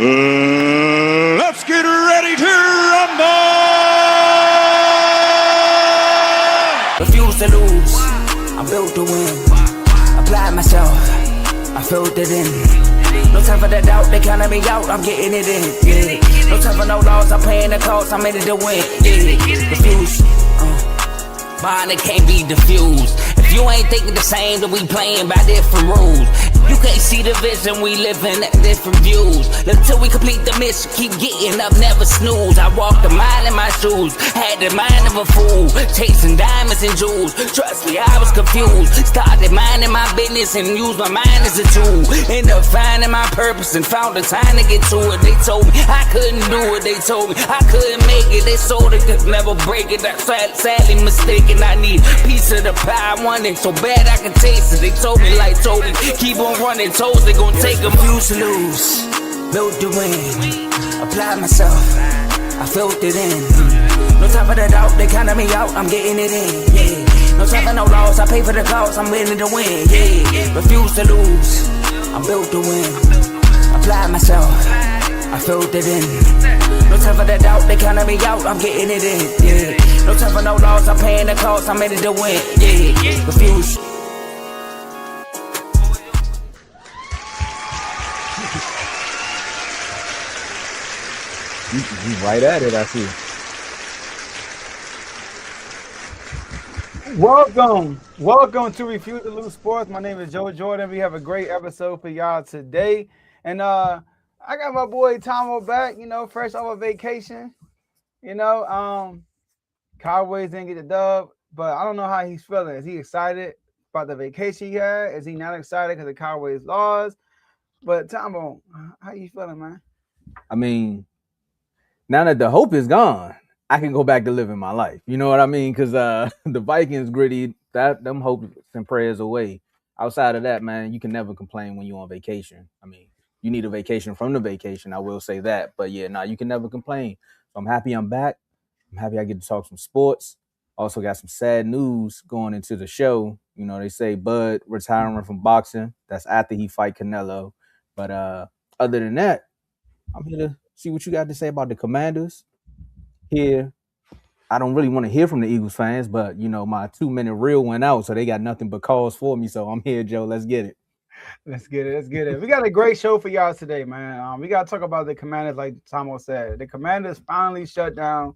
Let's get ready to rumble! Refuse to lose, I'm built to win. Apply myself, I filled it in. No time for the doubt, they counting me out, I'm getting it in. Yeah. No time for no loss, I'm paying the cost, I'm in it to win. Yeah. Refuse, mine it can't be diffused. If you ain't thinking the same, then we playing by different rules. You can't see the vision, we living at different views. Until we complete the mission, keep getting up, never snooze. I walked a mile in my shoes, had the mind of a fool, chasing diamonds and jewels. Trust me, I was confused. Started minding my business and used my mind as a tool. Ended up finding my purpose and found the time to get to it. They told me I couldn't do it, they told me I couldn't make it. They sold it, could never break it. That's sadly mistaken. I need a piece of the pie, I want it so bad I can taste it. They told me like Toby, keep on running toes, they gon' take them. Refuse to lose, built to win. Apply myself, I filled it in. No time for the doubt, they counting me out, I'm getting it in. Yeah. No time for no loss, I pay for the cost, I'm winning to win. Yeah. Refuse to lose, I'm built to win. Apply myself, I filled it in. No time for the doubt, they counting me out, I'm getting it in. Yeah. No time for no loss, I'm paying the cost, I'm in it to win. Yeah. Refuse. You right at it, I see. Welcome to Refuse to Lose Sports. My name is Joe Jordan. We have a great episode for y'all today. And I got my boy Tomo back, fresh off a vacation. Cowboys didn't get the dub, but I don't know how he's feeling. Is he excited about the vacation he had? Is he not excited because the Cowboys lost? But Tomo, how you feeling, man? I mean, now that the hope is gone, I can go back to living my life. You know what I mean? Because the Vikings gritty, them hopes and prayers away. Outside of that, man, you can never complain when you're on vacation. I mean, you need a vacation from the vacation, I will say that. But yeah, you can never complain. So I'm happy I'm back. I'm happy I get to talk some sports. Also got some sad news going into the show. They say Bud retiring from boxing. That's after he fight Canelo. But other than that, I'm here to see what you got to say about the Commanders. Here, I don't really want to hear from the Eagles fans, but, my 2-minute reel went out, so they got nothing but calls for me. So I'm here, Joe. Let's get it. Let's get it. We got a great show for y'all today, man. We got to talk about the Commanders, like Tomo said. The Commanders finally shut down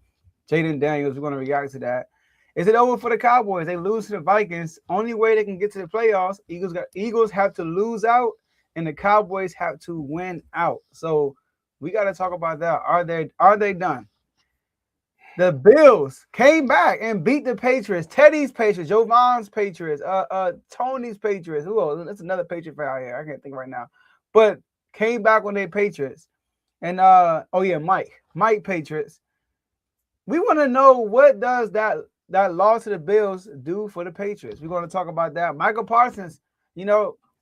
Jayden Daniels. We're going to react to that. Is it over for the Cowboys? They lose to the Vikings. Only way they can get to the playoffs, Eagles have to lose out, and the Cowboys have to win out. So we got to talk about that. Are they done? The Bills came back and beat the Patriots. Teddy's Patriots, Jovan's Patriots, Tony's Patriots. Who else? That's another Patriot fan out here. I can't think right now. But came back when they Patriots. And Mike Patriots. We want to know, what does that loss to the Bills do for the Patriots? We're going to talk about that. Micah Parsons,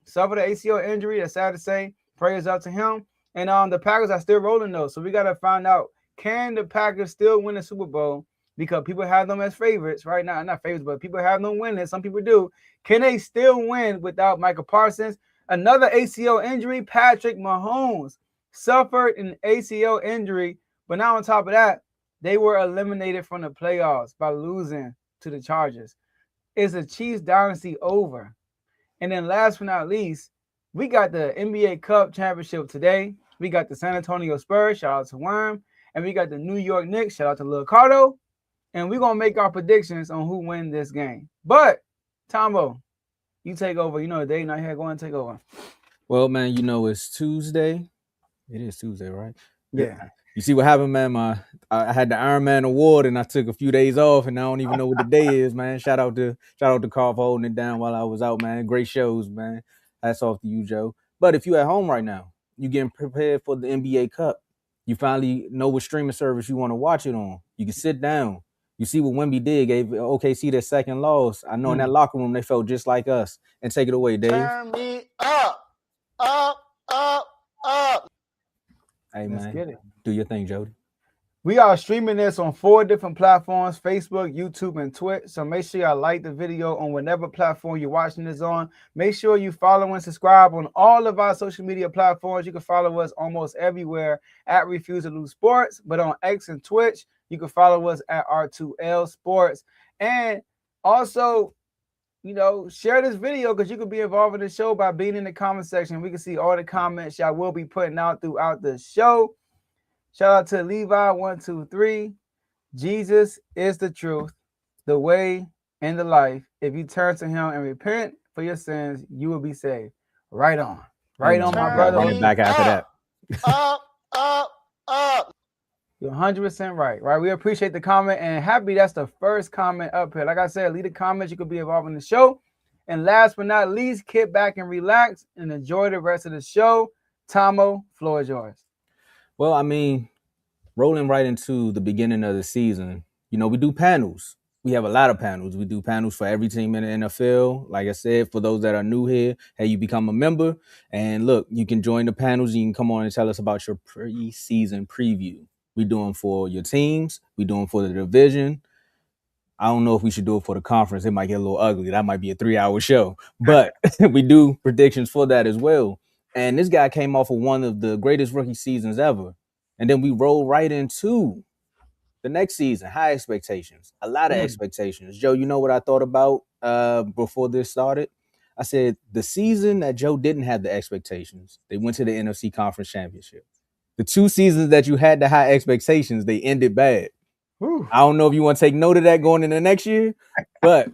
suffered an ACL injury. That's sad to say. Prayers up to him. And the Packers are still rolling though. So we got to find out, can the Packers still win the Super Bowl? Because people have them as favorites right now. Not favorites, but people have them winning. Some people do. Can they still win without Micah Parsons? Another ACL injury. Patrick Mahomes suffered an ACL injury. But now on top of that, they were eliminated from the playoffs by losing to the Chargers. Is the Chiefs dynasty over? And then last but not least, we got the NBA Cup championship today. We got the San Antonio Spurs, shout out to Worm. And we got the New York Knicks, shout out to Lil Cardo. And we're going to make our predictions on who wins this game. But, Tomo, you take over. The day not here. Go and take over. Well, man, it's Tuesday. It is Tuesday, right? Yeah. You see what happened, man? I had the Iron Man Award, and I took a few days off, and I don't even know what the day is, man. Shout out to Carl for holding it down while I was out, man. Great shows, man. Hats off to you, Joe. But if you at home right now, you getting prepared for the NBA Cup. You finally know what streaming service you want to watch it on. You can sit down. You see what Wemby did, gave OKC their second loss. I know in that locker room they felt just like us. And take it away, Dave. Turn me up. Hey, Let's man, get it. do your thing, Jody. We are streaming this on 4 different platforms: Facebook, YouTube, and Twitch. So make sure y'all like the video on whatever platform you're watching this on. Make sure you follow and subscribe on all of our social media platforms. You can follow us almost everywhere at Refuse to Lose Sports, but on X and Twitch, you can follow us at R2L Sports. And also, share this video because you could be involved in the show by being in the comment section. We can see all the comments y'all will be putting out throughout the show. Shout out to Levi123. Jesus is the truth, the way, and the life. If you turn to him and repent for your sins, you will be saved. Right on. Right on, my brother. Running back after that. Up. You're 100% right. We appreciate the comment and happy that's the first comment up here. Like I said, leave the comments. You could be involved in the show. And last but not least, kick back and relax and enjoy the rest of the show. Tomo, floor is yours. Well, I mean, rolling right into the beginning of the season, we do panels. We have a lot of panels. We do panels for every team in the NFL. Like I said, for those that are new here, hey, you become a member. And look, you can join the panels. You can come on and tell us about your preseason preview. We do them for your teams. We do them for the division. I don't know if we should do it for the conference. It might get a little ugly. That might be a 3-hour show. But we do predictions for that as well. And this guy came off of one of the greatest rookie seasons ever. And then we roll right into the next season. High expectations. A lot of expectations. Joe, you know what I thought about before this started? I said the season that Joe didn't have the expectations, they went to the NFC Conference Championship. The 2 seasons that you had the high expectations, they ended bad. Whew. I don't know if you want to take note of that going into next year, but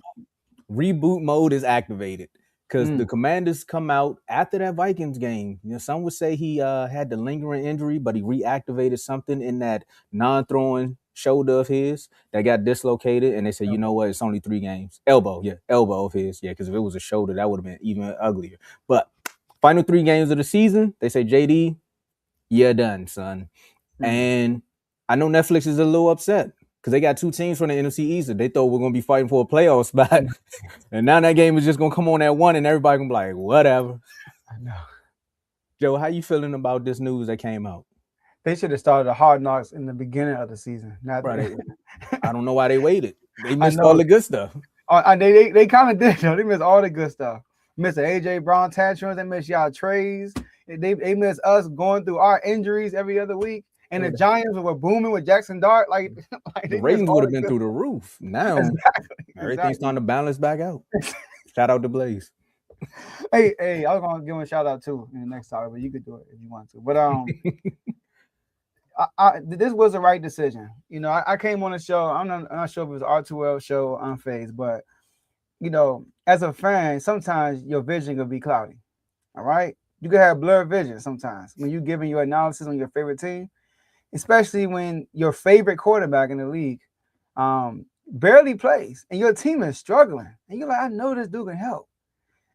reboot mode is activated because the Commanders come out after that Vikings game. Some would say he had the lingering injury, but he reactivated something in that non-throwing shoulder of his that got dislocated. And they said, you know what? It's only 3 games. Elbow of his. Yeah, because if it was a shoulder, that would have been even uglier. But final 3 games of the season, they say, JD, you're done, son. And I know Netflix is a little upset because they got 2 teams from the NFC East that they thought were going to be fighting for a playoff spot. And now that game is just going to come on at 1 and everybody going to be like, whatever. I know. Joe, how you feeling about this news that came out? They should have started the Hard Knocks in the beginning of the season. I don't know why they waited. They missed all the good stuff. They kind of did, though. They missed all the good stuff. Missed the A.J. Brown tantrums. They missed y'all trades. They missed us going through our injuries every other week. And the Giants were booming with Jackson Dart. The ratings would have been through the roof. Now, everything's starting to balance back out. Shout out to Blaze. Hey, I was going to give him a shout out too in the next topic, but you could do it if you want to. But this was the right decision. I came on the show. I'm not sure if it was R2L show or Unfazed, but, as a fan, sometimes your vision could be cloudy. All right? You can have blurred vision sometimes when you're giving your analysis on your favorite team. Especially when your favorite quarterback in the league barely plays and your team is struggling. And you're like, I know this dude can help.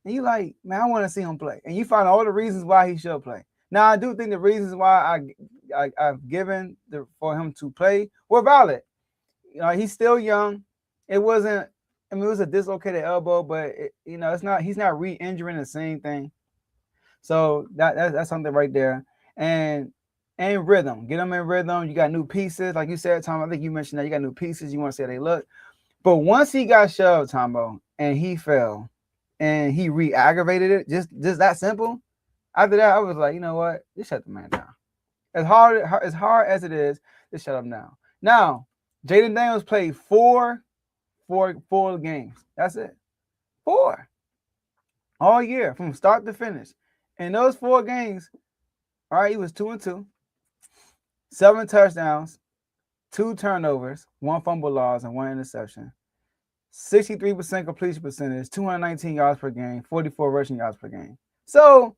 And you're like, man, I want to see him play. And you find all the reasons why he should play. Now, I do think the reasons why I've given for him to play were valid. He's still young. It was a dislocated elbow, but it's not. He's not re-injuring the same thing. So that's something right there. And rhythm. Get them in rhythm. You got new pieces. Like you said, Tom, I think you mentioned that you got new pieces. You want to see how they look. But once he got shoved, Tomo, and he fell and he re-aggravated it, just that simple. After that, I was like, you know what? Just shut the man down. As hard as it is, just shut him down. Now, Jayden Daniels played 4 games. That's it. 4. All year, from start to finish. In those 4 games, all right, he was 2-2. 7 touchdowns, 2 turnovers, 1 fumble loss, and 1 interception. 63% completion percentage, 219 yards per game, 44 rushing yards per game. So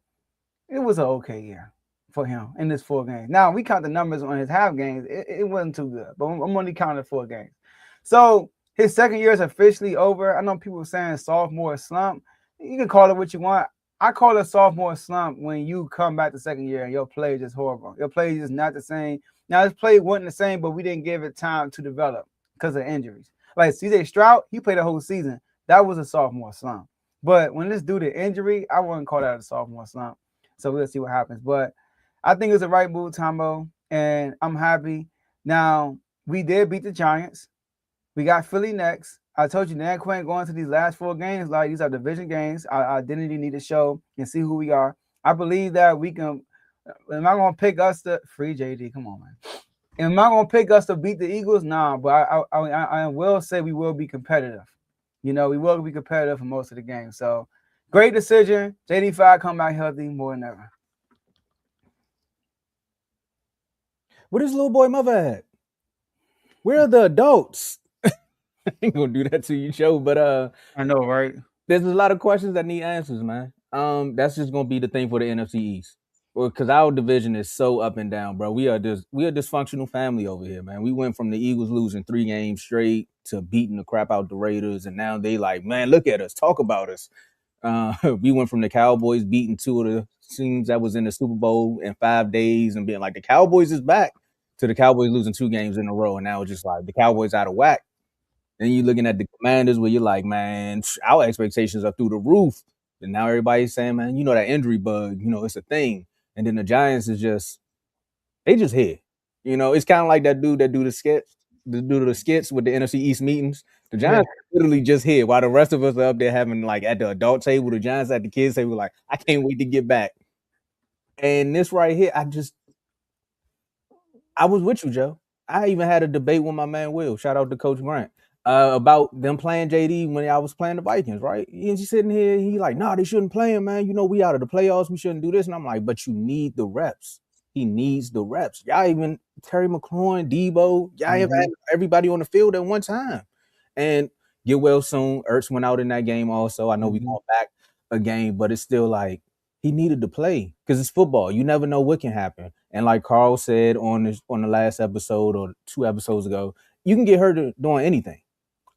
it was an okay year for him in this 4 games. Now, we count the numbers on his half games. It wasn't too good, but I'm only counting 4 games. So his second year is officially over. I know people saying sophomore slump. You can call it what you want. I call it sophomore slump when you come back the second year and your play is just horrible. Your play is just not the same. Now, his play wasn't the same, but we didn't give it time to develop because of injuries. Like C.J. Stroud, he played the whole season. That was a sophomore slump. But when this due to injury, I wouldn't call that a sophomore slump. So we'll see what happens. But I think it's the right move, Tomo, and I'm happy. Now, we did beat the Giants. We got Philly next. I told you, Dan Quinn going to these last 4 games, like these are division games. Our identity need to show and see who we are. I believe that we can. Am I going to pick us to free JD? Come on, man. Am I going to pick us to beat the Eagles? Nah, but I will say we will be competitive. We will be competitive for most of the game. So, great decision. JD5 come back healthy more than ever. Where his little boy mother at? Where are the adults? I ain't gonna do that to you, Joe. But I know, right? There's a lot of questions that need answers, man. That's just gonna be the thing for the NFC East. Well, because our division is so up and down, bro. We are a dysfunctional family over here, man. We went from the Eagles losing 3 games straight to beating the crap out the Raiders, and now they like, man, look at us, talk about us. We went from the Cowboys beating 2 of the teams that was in the Super Bowl in 5 days and being like, the Cowboys is back, to the Cowboys losing 2 games in a row, and now it's just like the Cowboys out of whack. Then you're looking at the Commanders where you're like, man, our expectations are through the roof. And now everybody's saying, man, that injury bug, it's a thing. And then the Giants is they just here. It's kind of like that dude that do the skits with the NFC East meetings. The Giants literally just here while the rest of us are up there having like at the adult table, the Giants at the kids table, like, I can't wait to get back. And this right here, I was with you, Joe. I even had a debate with my man Will. Shout out to Coach Grant. About them playing JD when I was playing the Vikings, right? He's sitting here, he like, nah, they shouldn't play him, man. We out of the playoffs, we shouldn't do this. And I'm like, but you need the reps. He needs the reps. Y'all even Terry McLaurin, Debo, y'all have had everybody on the field at one time. And get well soon. Ertz went out in that game also. I know we going back a game, but it's still like he needed to play because it's football. You never know what can happen. And like Carl said on the last episode or 2 episodes ago, you can get hurt doing anything.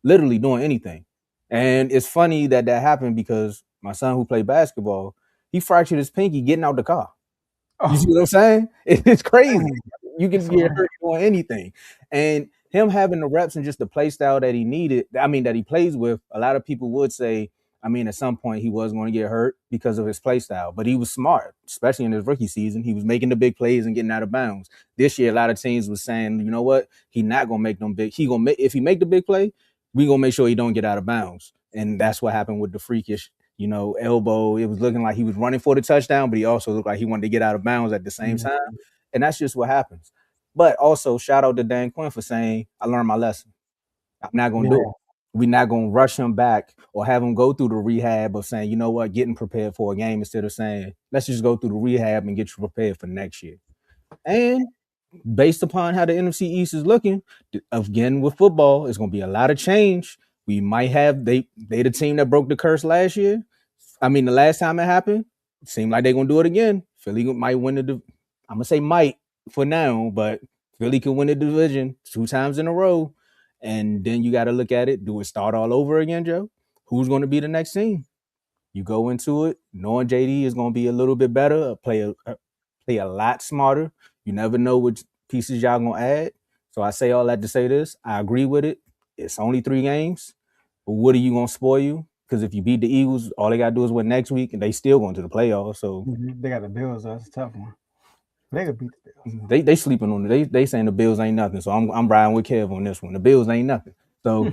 Literally doing anything. And it's funny that happened because my son who played basketball, he fractured his pinky getting out the car. You see what I'm saying? It's crazy. You can get hurt doing anything. And him having the reps and just the play style that he needed, that he plays with, a lot of people would say, at some point he was going to get hurt because of his play style. But he was smart, especially in his rookie season. He was making the big plays and getting out of bounds. This year, a lot of teams was saying, you know what? He not going to make them big. If he make the big play, we going to make sure he don't get out of bounds. And that's what happened with the freakish, elbow. It was looking like he was running for the touchdown, but he also looked like he wanted to get out of bounds at the same time. And that's just what happens. But also, shout out to Dan Quinn for saying, I learned my lesson. I'm not going to do it. We're not going to rush him back or have him go through the rehab of saying, you know what, getting prepared for a game instead of saying, let's just go through the rehab and get you prepared for next year. And based upon how the NFC East is looking, again with football, it's going to be a lot of change. We might have they the team that broke the curse last year. The last time it happened, it seemed like they're going to do it again. Philly might win I'm going to say might for now, but Philly can win the division 2 times in a row. And then you got to look at it. Do it start all over again, Joe? Who's going to be the next team? You go into it knowing JD is going to be a little bit better, play a lot smarter. You never know which pieces y'all going to add. So I say all that to say this. I agree with it. It's only 3 games. But what are you going to spoil you? Because if you beat the Eagles, all they got to do is win next week, and they still going to the playoffs. So they got the Bills. That's a tough one. They could beat the Bills. They sleeping on it. They saying the Bills ain't nothing. So I'm riding with Kev on this one. The Bills ain't nothing. So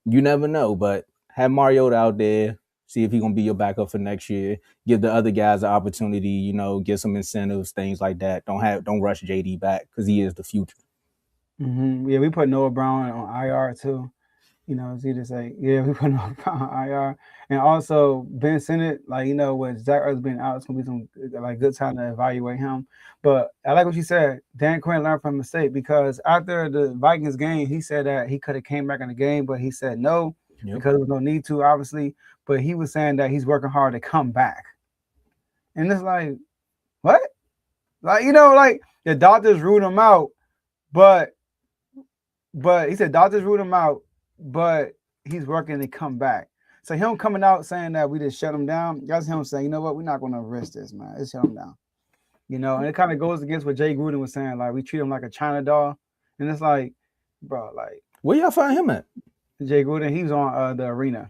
you never know. But have Mariota out there. See if he's gonna be your backup for next year. Give the other guys an opportunity. Get some incentives, things like that. Don't rush JD back because he is the future. Yeah, we put Noah Brown on IR too. It's easy to say, yeah, we put Noah Brown on IR. And also Ben Sinnott, with Zach Ertz being out, it's gonna be some good time to evaluate him. But I like what you said. Dan Quinn learned from a mistake because after the Vikings game, he said that he could have came back in the game, but he said no because there was no need to, obviously. But he was saying that he's working hard to come back. And it's like, what? The doctors ruled him out, but he said doctors ruled him out, but he's working to come back. So him coming out saying that we just shut him down, that's him saying, you know what, we're not going to risk this, man. Let's shut him down. And it kind of goes against what Jay Gruden was saying, we treat him like a China doll. And it's like, bro, where y'all find him at? Jay Gruden, he was on the arena.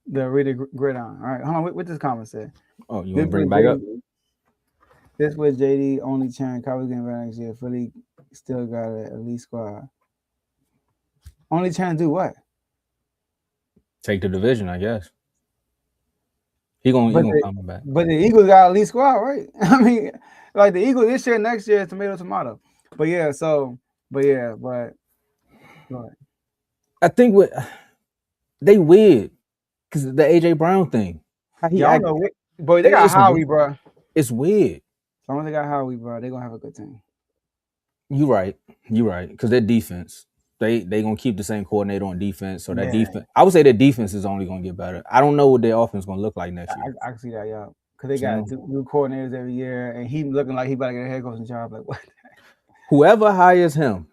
The arena gridiron. All right, hold on, what this comment said? Oh, you want to bring it back up? This was JD only chance. Cowboys getting better next year. Philly Still got an elite squad. Only trying to do what? Take the division, I guess. He gonna come back. But the Eagles got an elite squad, right? I mean, like the Eagles this year, next year, tomato. But yeah, I think they weird because the AJ Brown thing. Y'all know, boy, they got Howie, bro. It's weird. As long as they got Howie, bro, they gonna have a good team. You right. Because their defense, they gonna keep the same coordinator on defense. So that defense, I would say their defense is only gonna get better. I don't know what their offense is gonna look like next year. I can see that, y'all. Because they got new coordinators every year, and he looking like he about to get a head coaching job. Like what? Whoever hires him,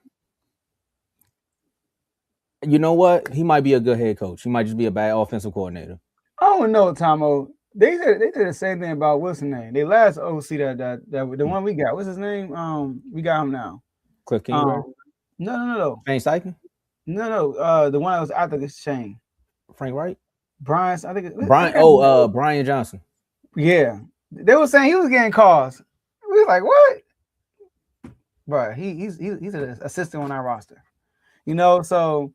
you know what? He might be a good head coach. He might just be a bad offensive coordinator. I don't know, Tomo. They did the same thing about what's his name. They last OC that the one we got. What's his name? We got him now. Cliff Kingsbury? No. Shane Steichen? No. The one that was after this Shane. Frank Wright? Brian. I think Brian Johnson. Yeah. They were saying he was getting calls. We was like, what? But he's an assistant on our roster. You know, so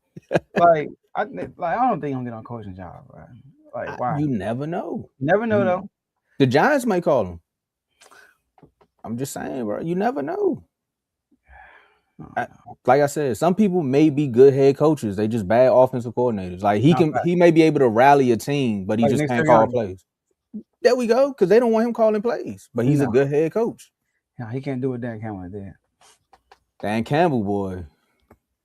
like I don't think I'm getting on coaching job, bro. Like why? You never know. Never know though. The Giants might call him. I'm just saying, bro. You never know. Like I said, some people may be good head coaches. They just bad offensive coordinators. Like he may be able to rally a team, but he just can't call plays. There we go, because they don't want him calling plays. But he's a good head coach. No, he can't do what Dan Campbell did. Dan Campbell, boy,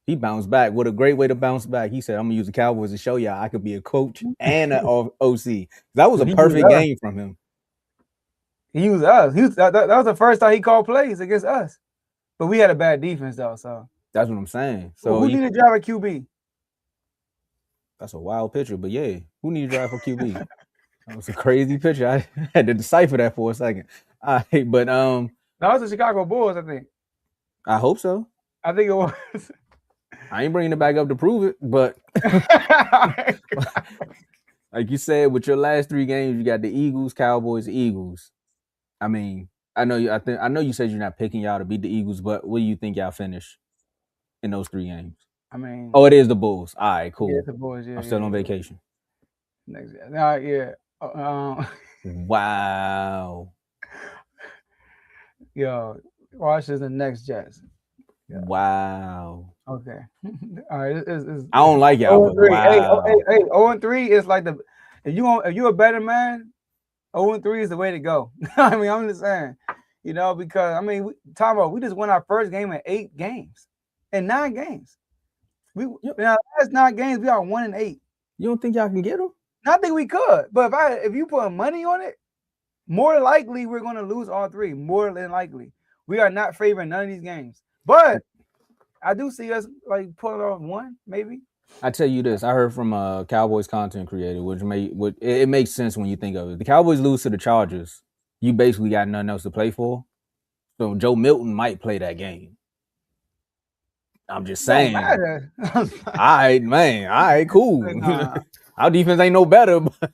he bounced back. What a great way to bounce back. He said, I'm gonna use the Cowboys to show y'all I could be a coach and an OC. That was a perfect game from him. He used us. That was the first time he called plays against us. But we had a bad defense though, so that's what I'm saying. So who need to drive a QB? That's a wild picture, but yeah, who need to drive for QB? That was a crazy picture. I had to decipher that for a second. All right, but that was the Chicago Bulls, I think. I hope so. I think it was. I ain't bringing it back up to prove it, but like you said, with your last 3 games, you got the Eagles, Cowboys, Eagles. I mean, I know you said you're not picking y'all to beat the Eagles, but what do you think y'all finish in those 3 games? I mean, it is the Bulls. All right, cool. Yeah, it's the Bulls. Yeah, I'm still on vacation. Next, yeah. Wow. Yo, watch this the next Jets. Yeah. Wow. Okay. All right. It's I don't like y'all. Wow. Hey, 0-3 is like if you're a better man, 0-3 is the way to go. I mean, I'm just saying, because I mean, we just won our first game in 8 games, in 9 games. In our last 9 games, we are 1-8. You don't think y'all can get them? I think we could, but if you put money on it, more likely we're going to lose all 3. More than likely, we are not favoring none of these games. But I do see us like pulling off 1, maybe. I tell you this, I heard from a Cowboys content creator, which it makes sense when you think of it. The Cowboys lose to the Chargers, you basically got nothing else to play for. So Joe Milton might play that game. I'm just saying. All right, man. All right, cool. Our defense ain't no better. But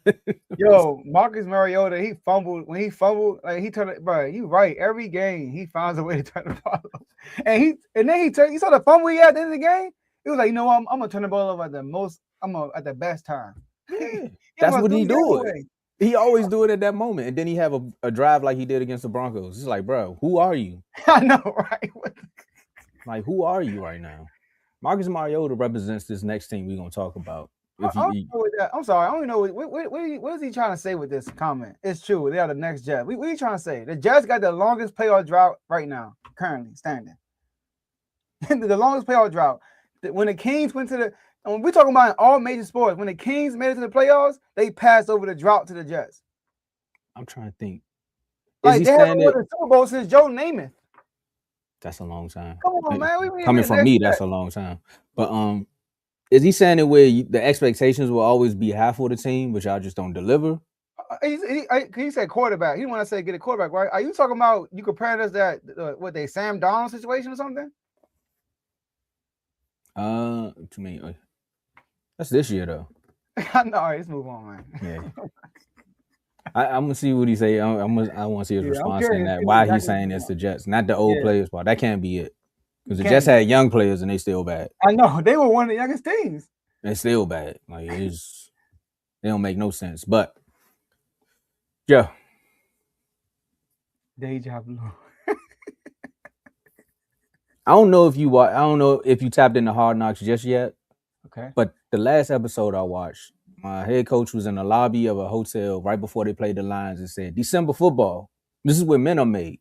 yo, Marcus Mariota, he fumbled. When he fumbled, like he turned it, bro. You right. Every game he finds a way to turn the ball over. And then he turned. You saw the fumble he had at the end of the game. He was like, I'm gonna turn the ball over at the best time. Yeah, that's what he do. He always do it at that moment, and then he have a drive like he did against the Broncos. It's like, bro, who are you? I know, right? Like, who are you right now? Marcus Mariota represents this next team we're gonna talk about. I'm sorry, I don't know what is he trying to say with this comment. It's true, they are the next Jets. What are you trying to say? The Jets got the longest playoff drought right now, currently standing. The longest playoff drought. When the Kings went to when we're talking about all major sports, when the Kings made it to the playoffs, they passed over the drought to the Jets. I'm trying to think. Like they haven't won the Super Bowl since Joe Namath. That's a long time. Come on, man. Coming from me, that's a long time. But is he saying it where the expectations will always be half for the team, but y'all just don't deliver? He said quarterback. He didn't want to say get a quarterback, right? Are you talking about you comparing us that Sam Darnold situation or something? To me, that's this year though. No, all right, let's move on, man. Yeah. I'm gonna see what he say. I want to see his response in that. Why he's saying it's the Jets, not the old players part. That can't be it. Because the Jets had young players and they still bad. I know they were one of the youngest teams. They're still bad. Like they don't make no sense. But yeah. Deja blue. I don't know if you tapped into Hard Knocks just yet. Okay. But the last episode I watched, my head coach was in the lobby of a hotel right before they played the Lions and said, December football. This is where men are made.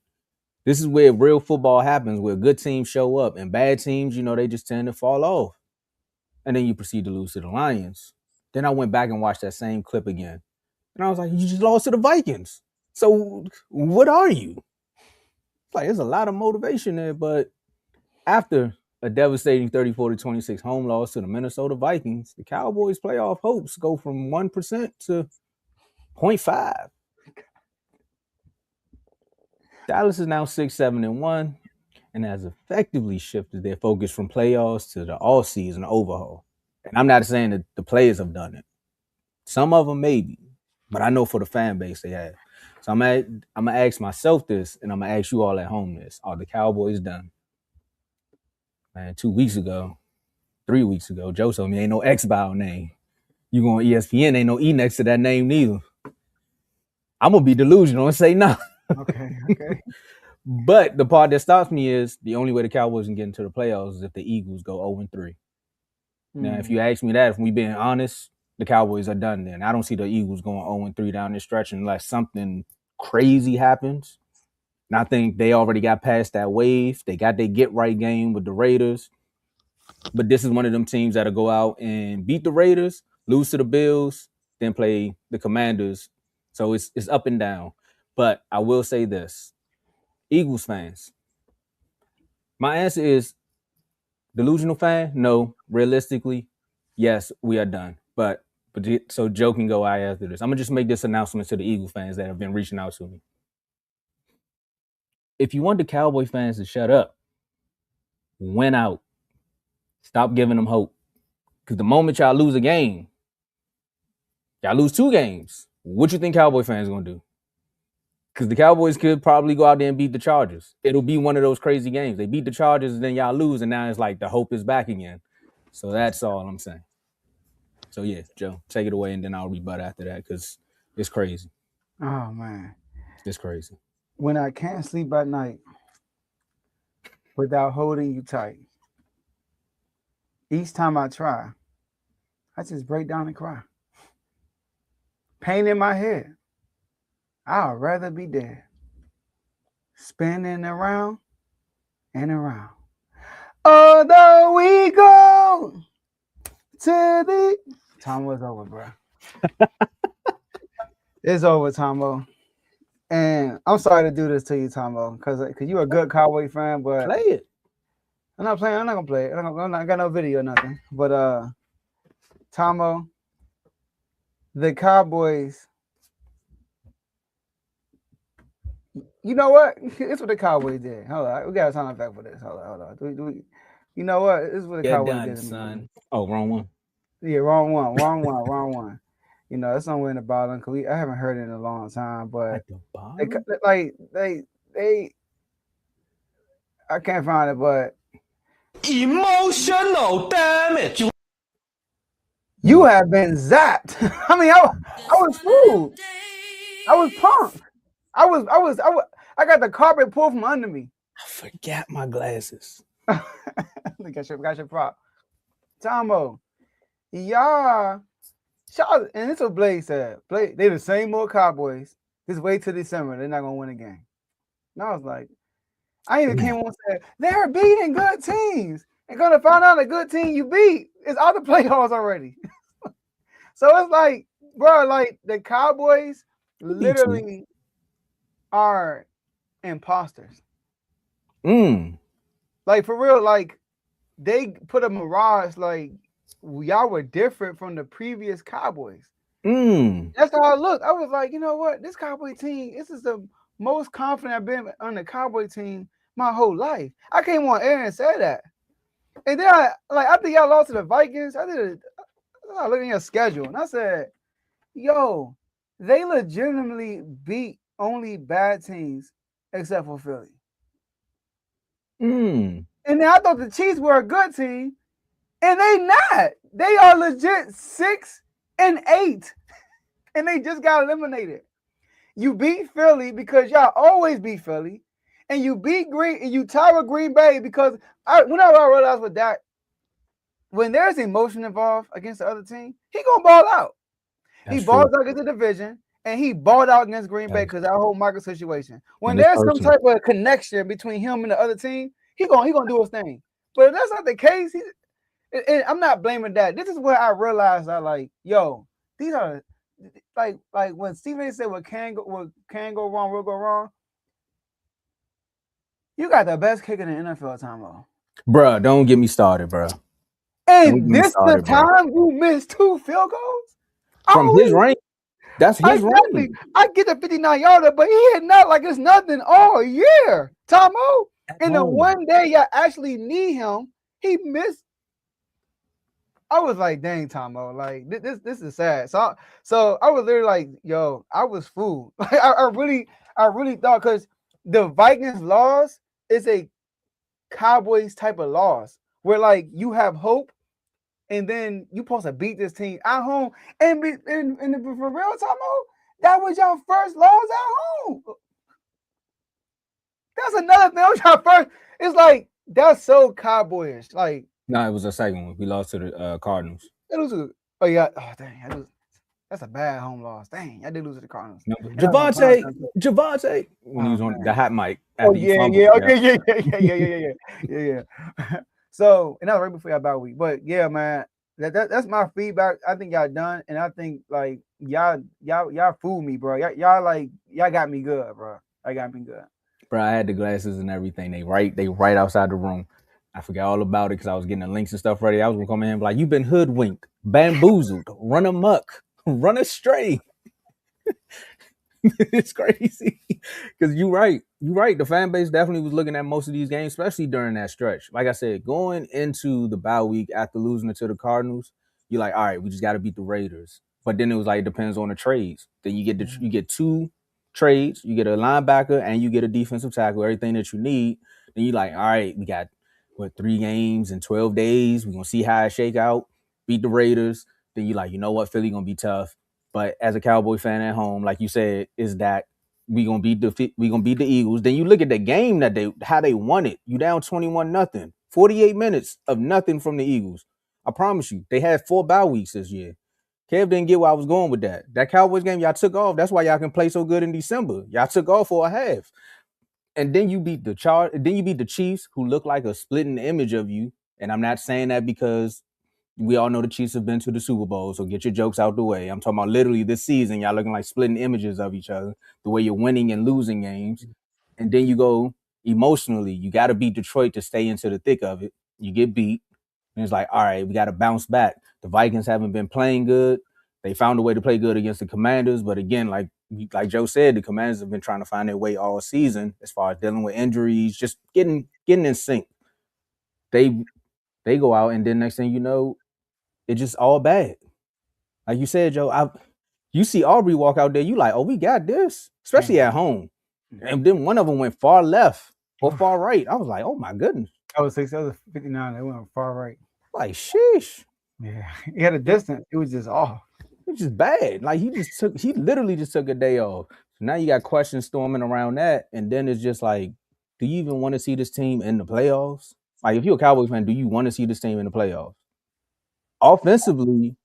This is where real football happens, where good teams show up and bad teams, they just tend to fall off. And then you proceed to lose to the Lions. Then I went back and watched that same clip again. And I was like, you just lost to the Vikings. So what are you? Like, there's a lot of motivation there, but after a devastating 34-26 home loss to the Minnesota Vikings, the Cowboys' playoff hopes go from 1% to 0.5. Dallas is now 6-7-1 and has effectively shifted their focus from playoffs to the all-season overhaul. And I'm not saying that the players have done it. Some of them maybe, but I know for the fan base they have. So I'm gonna ask myself this, and I'm gonna ask you all at home this: are the Cowboys done? Man, 3 weeks ago, Joe told me ain't no X-Bow name. You go on ESPN, ain't no E next to that name neither. I'm gonna be delusional and say no. Okay. But the part that stops me is the only way the Cowboys can get into the playoffs is if the Eagles go 0-3. Now, if you ask me that, if we being honest, the Cowboys are done then. I don't see the Eagles going 0-3 down this stretch unless something crazy happens. And I think they already got past that wave. They got their get-right game with the Raiders. But this is one of them teams that'll go out and beat the Raiders, lose to the Bills, then play the Commanders. So it's up and down. But I will say this. Eagles fans, my answer is delusional fan? No. Realistically, yes, we are done. But so Joe can go out after this. I'm going to just make this announcement to the Eagle fans that have been reaching out to me. If you want the Cowboy fans to shut up, win out. Stop giving them hope. Because the moment y'all lose a game, y'all lose 2 games, what you think Cowboy fans are going to do? Because the Cowboys could probably go out there and beat the Chargers. It'll be one of those crazy games. They beat the Chargers and then y'all lose, and now it's like the hope is back again. So that's all I'm saying. So yeah, Joe, take it away, and then I'll rebut after that because it's crazy. Oh, man. It's crazy. When I can't sleep at night without holding you tight, each time I try, I just break down and cry. Pain in my head. I'd rather be dead. Spinning around and around. Although we go to the... Tomo's over, bro. It's over, Tomo. And I'm sorry to do this to you, Tomo, because you're a good Cowboy fan, but... Play it. I'm not going to play it. I got no video or nothing. But, Tomo, the Cowboys... You know what? It's what the Cowboys did. Hold on. We got a sound effect for this. Hold on. You know what? This is what the Cowboys did. Son. Oh, wrong one. Yeah, wrong one. You know, it's somewhere in the bottom because I haven't heard it in a long time. But at the bottom? they I can't find it, but Emotional damage. You have been zapped. I mean, I was fooled. I was punked. I got the carpet pulled from under me. I forgot my glasses. got your prop. Tomo, y'all, and this is what Blade said. Blade, they the same old Cowboys. Just wait till December. They're not gonna win a game. And I was like, I even came on and said, they're beating good teams. And gonna find out a good team you beat is out the playoffs already. So it's like, bro, like the Cowboys literally are imposters. Like for real, like they put a mirage, like y'all were different from the previous Cowboys. That's how I looked. I was like, you know what? This Cowboy team, this is the most confident I've been on the Cowboy team my whole life. I came on air and said that. And then after y'all lost to the Vikings, I was looking at your schedule and I said, yo, they legitimately beat only bad teams except for Philly. And And then I thought the Chiefs were a good team, and they not. They are legit 6-8, and they just got eliminated. You beat Philly because y'all always beat Philly, and you beat Green and you tie with Green Bay because whenever I realized with that, when there's emotion involved against the other team, he gonna ball out. He balls out against the division, and he balled out against Green Bay because that whole Michael situation. When there's some type of connection between him and the other team, he gonna do his thing. But if that's not the case, and I'm not blaming that. This is where I realized these are like when Stephen A. said what can go wrong will go wrong. You got the best kicker in the NFL, Tomo. Bruh, don't get me started, bruh. And this the time you missed 2 field goals? From his range. That's his range. I get the 59-yarder, but he hit not like it's nothing all year, Tomo. And the one day you actually need him, he missed. I was like, dang, Tomo, like this is sad. So I was literally like, yo, I was fooled. Like I really thought, because the Vikings loss is a Cowboys type of loss where like you have hope, and then you supposed to beat this team at home. And for real, Tomo, that was your first loss at home. That's another thing. That was your first. It's like that's so Cowboyish. Like. No, it was a second one. We lost to the Cardinals. Dang, that's a bad home loss. Dang, I did lose to the Cardinals. No, Javante, when he was on the hot mic. Yeah. So, and that was right before y'all bye week. But yeah, man, that's my feedback. I think y'all done, and I think like y'all fooled me, bro. Y'all got me good, bro. I got me good. Bro, I had the glasses and everything. They right outside the room. I forgot all about it because I was getting the links and stuff ready. I was gonna come in and be like, "You've been hoodwinked, bamboozled, run amok, run astray." It's crazy because you're right. The fan base definitely was looking at most of these games, especially during that stretch. Like I said, going into the bye week after losing it to the Cardinals, you're like, all right, we just got to beat the Raiders. But then it was like, it depends on the trades. Then you get 2 trades, you get a linebacker and you get a defensive tackle, everything that you need. Then you're like, all right, we got 3 games in 12 days. We're gonna see how it shake out. Beat the Raiders. Then you're like, you know what, Philly gonna be tough. But as a Cowboy fan at home, like you said, is that we gonna beat the Eagles. Then you look at the game how they won it. You down 21-0, 48 minutes of nothing from the Eagles. I promise you, they had 4 bye weeks this year. Kev didn't get where I was going with that. That Cowboys game, y'all took off. That's why y'all can play so good in December. Y'all took off for a half. And then you beat the Chiefs, who look like a splitting image of you. And I'm not saying that because we all know the Chiefs have been to the Super Bowl, so get your jokes out the way. I'm talking about literally this season, y'all looking like splitting images of each other, the way you're winning and losing games. And then you go emotionally, you got to beat Detroit to stay into the thick of it. You get beat, and it's like, all right, we got to bounce back. The Vikings haven't been playing good. They found a way to play good against the Commanders, but again, like Joe said, the Commanders have been trying to find their way all season as far as dealing with injuries, just getting in sync. They go out, and then next thing you know, it's just all bad. Like you said, Joe, you see Aubrey walk out there, you like, oh, we got this, especially at home. And then one of them went far left or far right. I was like, oh my goodness. I was 59. They went far right. Like, sheesh. Yeah, he had a distance. It was just off. It was just bad. Like he literally just took a day off. So now you got questions storming around that, and then it's just like, do you even want to see this team in the playoffs? Like, if you're a Cowboys fan, do you want to see this team in the playoffs? Offensively,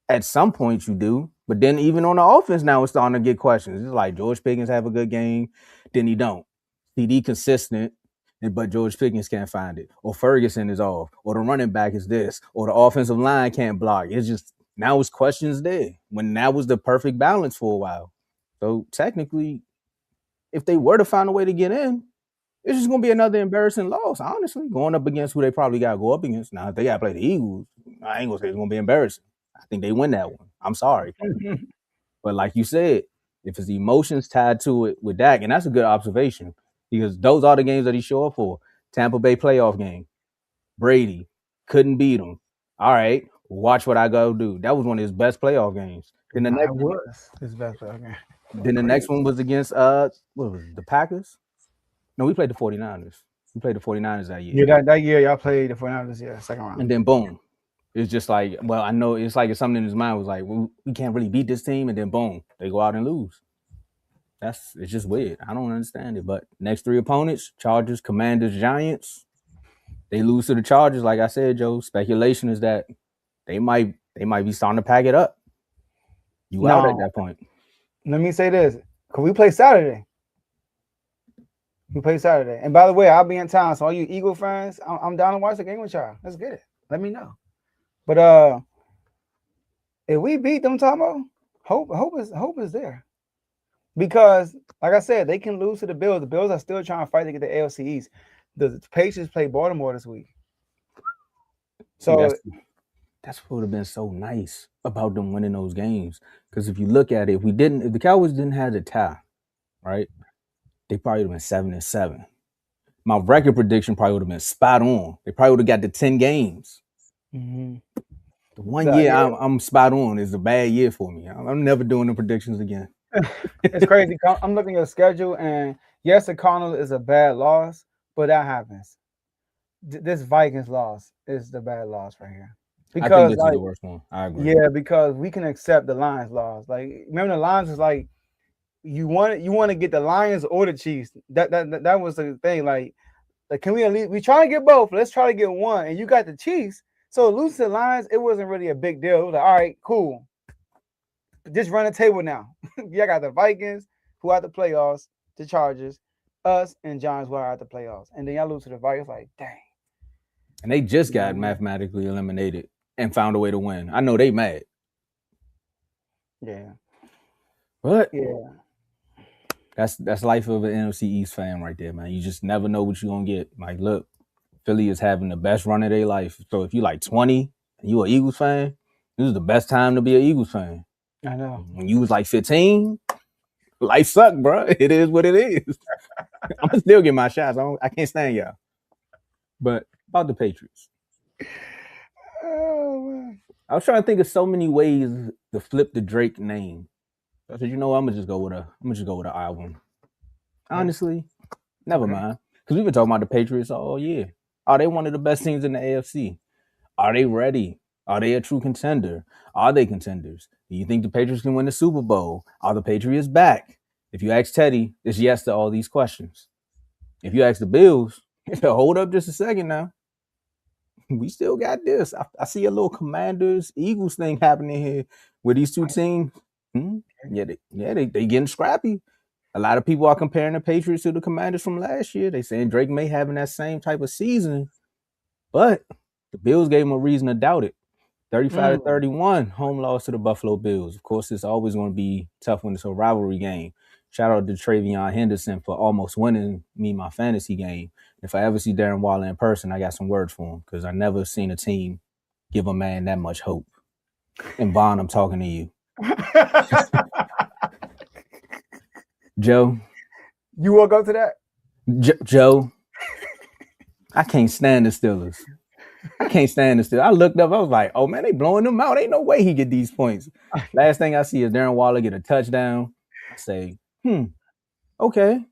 at some point you do, but then even on the offense now, it's starting to get questions. It's like George Pickens have a good game, then he don't. CD consistent, but George Pickens can't find it, or Ferguson is off, or the running back is this, or the offensive line can't block. It's just now it's questions there when that was the perfect balance for a while. So technically, if they were to find a way to get in, it's just gonna be another embarrassing loss. Honestly, going up against who they probably got to go up against. Now, if they got to play the Eagles, I ain't gonna say it's gonna be embarrassing. I think they win that one. I'm sorry, but like you said, if it's emotions tied to it with Dak, and that's a good observation because those are the games that he showed up for. Tampa Bay playoff game, Brady couldn't beat him. All right, watch what I go do. That was one of his best playoff games. Then the next was his best playoff game. Then the next one was against what was it, the Packers? No, we played the 49ers. We played the 49ers that year. Yeah, that year y'all played the 49ers, second round. And then boom. It's just like, well, I know it's like something in his mind was like, well, we can't really beat this team, and then boom, they go out and lose. It's just weird. I don't understand it. But next 3 opponents, Chargers, Commanders, Giants, they lose to the Chargers. Like I said, Joe, speculation is that they might be starting to pack it up. You out at that point. Let me say this, because we play Saturday. And by the way, I'll be in town. So all you Eagle fans, I'm down to watch the game with y'all. Let's get it. Let me know. But if we beat them, Tomo, hope is there. Because, like I said, they can lose to the Bills. The Bills are still trying to fight to get the AFC East. The Patriots play Baltimore this week. So that's what would have been so nice about them winning those games. Because if you look at it, if the Cowboys didn't have the tie, right, they probably would have been 7-7. My record prediction probably would have been spot on. They probably would have got to 10 games. Mm-hmm. The one year I'm spot on is a bad year for me. I'm never doing the predictions again. It's crazy. I'm looking at your schedule, and yes, the Cardinals is a bad loss, but that happens. This Vikings loss is the bad loss right here. Because I think this is the worst one. I agree. Yeah, because we can accept the Lions loss. Like, remember the Lions was like, you want to get the Lions or the Chiefs. That was the thing. Like can we at least, we try to get both. Let's try to get one. And you got the Chiefs. So losing to the Lions, it wasn't really a big deal. It was like, all right, cool. Just run the table now. Y'all got the Vikings who are at the playoffs, the Chargers, us and Giants who are at the playoffs. And then y'all lose to the Vikings, like, dang. And they just got mathematically eliminated and found a way to win. I know they mad. Yeah. But yeah. That's life of an NFC East fan right there, man. You just never know what you're gonna get. Like, look, Philly is having the best run of their life. So if you're like 20 and you an Eagles fan, this is the best time to be an Eagles fan. I know. When you was like 15, life sucked, bro. It is what it is. I'm gonna still get my shots. I can't stand y'all. But about the Patriots. Oh, man. I was trying to think of so many ways to flip the Drake name. I said, you know what? I'm gonna just go with an I one. Honestly, never mind. Because we've been talking about the Patriots all year. Are they one of the best teams in the AFC? Are they ready? Are they a true contender? Are they contenders? Do you think the Patriots can win the Super Bowl? Are the Patriots back? If you ask Teddy, it's yes to all these questions. If you ask the Bills, hold up just a second now. We still got this. I see a little Commanders-Eagles thing happening here with these two teams. They getting scrappy. A lot of people are comparing the Patriots to the Commanders from last year. They saying Drake may having that same type of season, but the Bills gave him a reason to doubt it. 35-31, home loss to the Buffalo Bills. Of course, it's always going to be tough when it's a rivalry game. Shout out to Travion Henderson for almost winning me my fantasy game. If I ever see Darren Waller in person, I got some words for him because I never seen a team give a man that much hope. And Vaughn, I'm talking to you. Joe. You woke up to that? Joe. I can't stand the Steelers. I looked up. I was like, oh, man, they blowing them out. Ain't no way he get these points. Last thing I see is Darren Waller get a touchdown. I say, okay.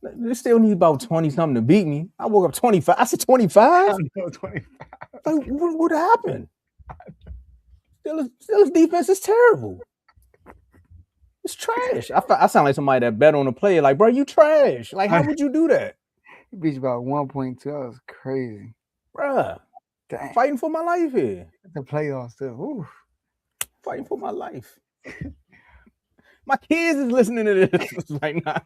They still need about 20-something to beat me. I woke up 25. I said 25? 25. Like, what happened? Steelers defense is terrible. It's trash. I sound like somebody that bet on a player. Like, bro, you trash. Like, how would you do that? He beat you about 1.2. That was crazy. Bruh. Dang. Fighting for my life here. The playoffs, too. Ooh. Fighting for my life. My kids is listening to this right now.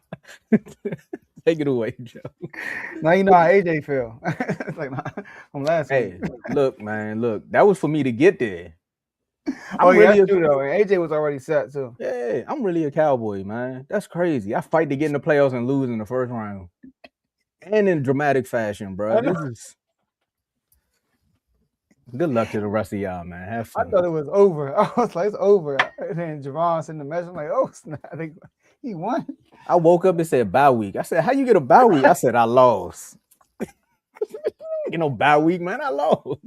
Take it away, Joe. Now you know how AJ feel. It's like, I'm last week. Look, man, that was for me to get there. That's true, though. And AJ was already set, too. Yeah, I'm really a Cowboy, man. That's crazy. I fight to get in the playoffs and lose in the first round. And in dramatic fashion, bro. This is... Good luck to the rest of y'all, man. Have fun. I thought it was over. I was like, it's over. And then Javon sent the message. I'm like, oh, snap. He won. I woke up and said bye week. I said, how you get a bye week? I said, I lost. You know, bye week, man. I lost.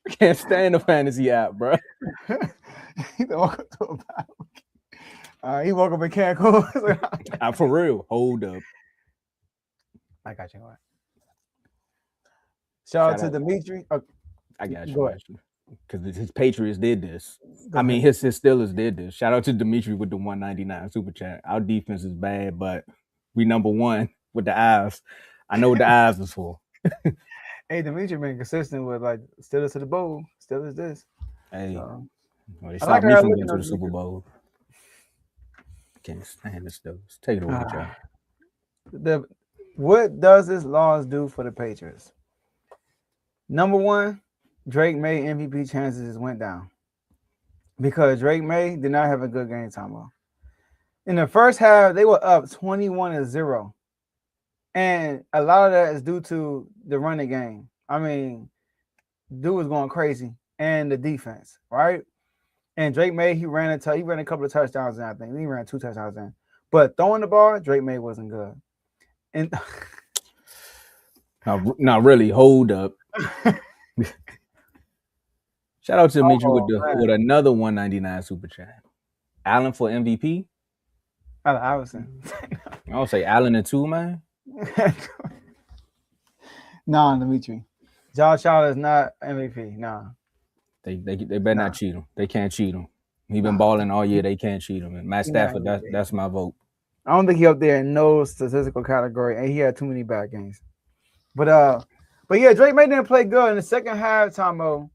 I can't stand the fantasy app, bro. He woke up to a bye week. He woke up in Cancun. For real. Hold up. I got you. All right. Shout out to Dimitri. Oh, I got go you. ahead. Because his Patriots did this. Go I mean, ahead. his Steelers did this. Shout out to Dimitri with the 199 super chat. Our defense is bad, but we number one with the eyes. I know what the eyes is for. Hey, Dimitri been consistent with like Steelers to the bowl, Steelers this. Hey, So, well, they I like stopped me how from looking getting to at the Super Dimitri. Bowl. Can't stand the Steelers. Take it away, Joe. What does this loss do for the Patriots? Number one, Drake May MVP chances went down because Drake May did not have a good game, Tomo. In the first half, they were up 21-0. And a lot of that is due to the running game. I mean, dude was going crazy. And the defense, right? And Drake May, he ran a couple of touchdowns in, I think. He ran 2 touchdowns in. But throwing the ball, Drake May wasn't good. And Not really. Hold up. Shout out to Dimitri with another 199 super chat. Allen for MVP. Allison. I don't say Allen and 2, man. Nah, Dimitri. Josh Allen is not MVP. Nah. They better not cheat him. They can't cheat him. He been balling all year. They can't cheat him. And Matt Stafford, that's my vote. I don't think he up there in no statistical category, and he had too many bad games. But yeah, Drake May didn't play good in the second half, Tomo.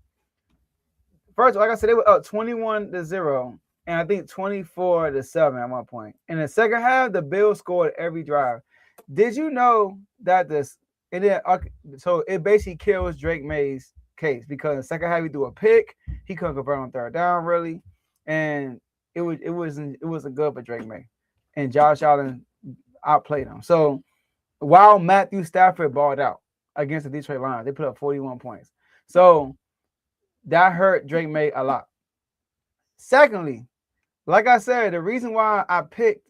First, like I said, they were up 21-0, and I think 24-7 at one point. In the second half, the Bills scored every drive. Did you know that so it basically kills Drake May's case because in the second half he threw a pick, he couldn't convert on third down really, and it wasn't good for Drake May, and Josh Allen outplayed him. So while Matthew Stafford balled out against the Detroit Lions, they put up 41 points. So that hurt Drake May a lot. Secondly, like I said, the reason why I picked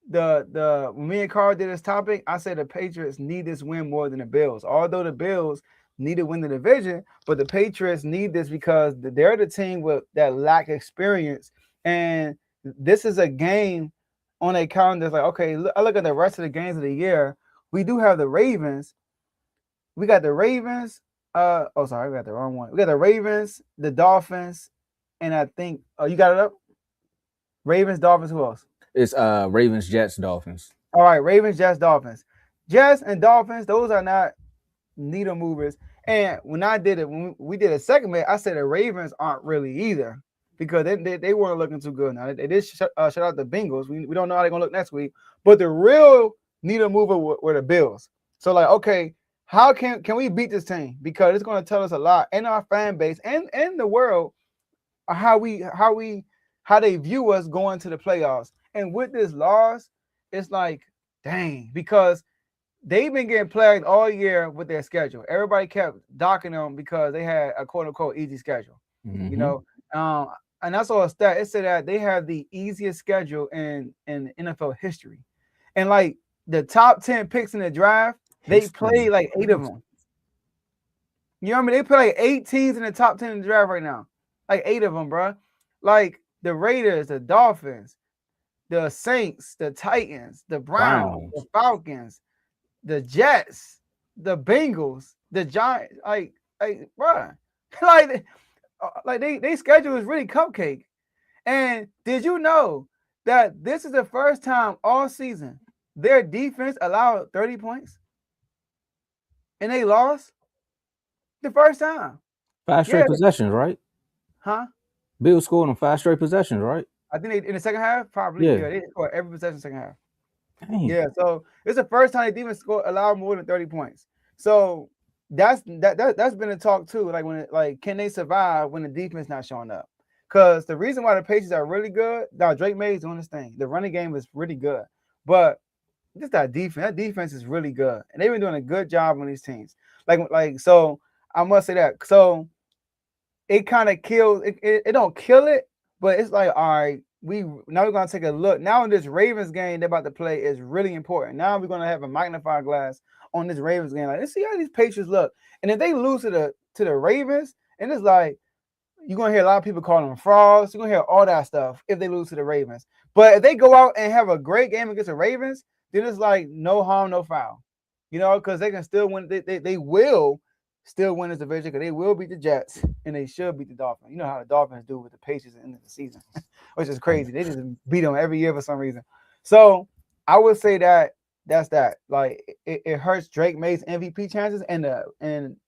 when me and Carl did this topic, I said the Patriots need this win more than the Bills. Although the Bills need to win the division, but the Patriots need this because they're the team that lack experience. And this is a game on a calendar that's like, okay, I look at the rest of the games of the year. We do have the Ravens. We got the Ravens. We got the wrong one. We got the Ravens, the Dolphins, and I think you got it up? Ravens, Dolphins, who else? It's Ravens, Jets, Dolphins. All right, Ravens, Jets, Dolphins. Jets and Dolphins, those are not needle movers. And when we did a segment, I said the Ravens aren't really either because they weren't looking too good. Now they did shut out the Bengals. We don't know how they're gonna look next week. But the real needle mover were the Bills. So like, okay, how can we beat this team? Because it's gonna tell us a lot in our fan base and the world how they view us going to the playoffs. And with this loss, it's like, dang, because they've been getting plagued all year with their schedule. Everybody kept docking them because they had a quote-unquote easy schedule. Mm-hmm. You know, and I saw a stat. It said that they have the easiest schedule in NFL history. And like the top 10 picks in the draft, they play like 8 of them. You know what I mean? They play like 8 teams in the top 10 in the draft right now. Like 8 of them, bro. Like the Raiders, the Dolphins, the Saints, the Titans, the Browns, the Falcons, the Jets, the Bengals, the Giants, bro, like they schedule is really cupcake. And did you know that this is the first time all season their defense allowed 30 points and they lost the first time? 5 straight possessions, right? Huh? Bills scored on 5 straight possessions, right? I think they in the second half, probably. Yeah, They scored every possession in the second half. Dang. Yeah, so it's the first time they defense allowed more than 30 points. So that's been a talk too. Like can they survive when the defense not showing up? Because the reason why the Patriots are really good, now Drake May is doing this thing. The running game is really good, but just that defense is really good, and they've been doing a good job on these teams. So I must say that. So it kind of kills it don't kill it, but it's like, all right, we're gonna take a look. Now in this Ravens game they're about to play is really important. Now we're gonna have a magnifying glass on this Ravens game. Like, let's see how these Patriots look. And if they lose to the Ravens, and it's like you're gonna hear a lot of people calling them frauds. You're gonna hear all that stuff if they lose to the Ravens. But if they go out and have a great game against the Ravens, then it's like no harm, no foul. You know, because they can still win. They will still win this division because they will beat the Jets and they should beat the Dolphins. You know how the Dolphins do with the Patriots at the end of the season, which is crazy. They just beat them every year for some reason. So I would say that's that. Like it hurts Drake May's MVP chances, and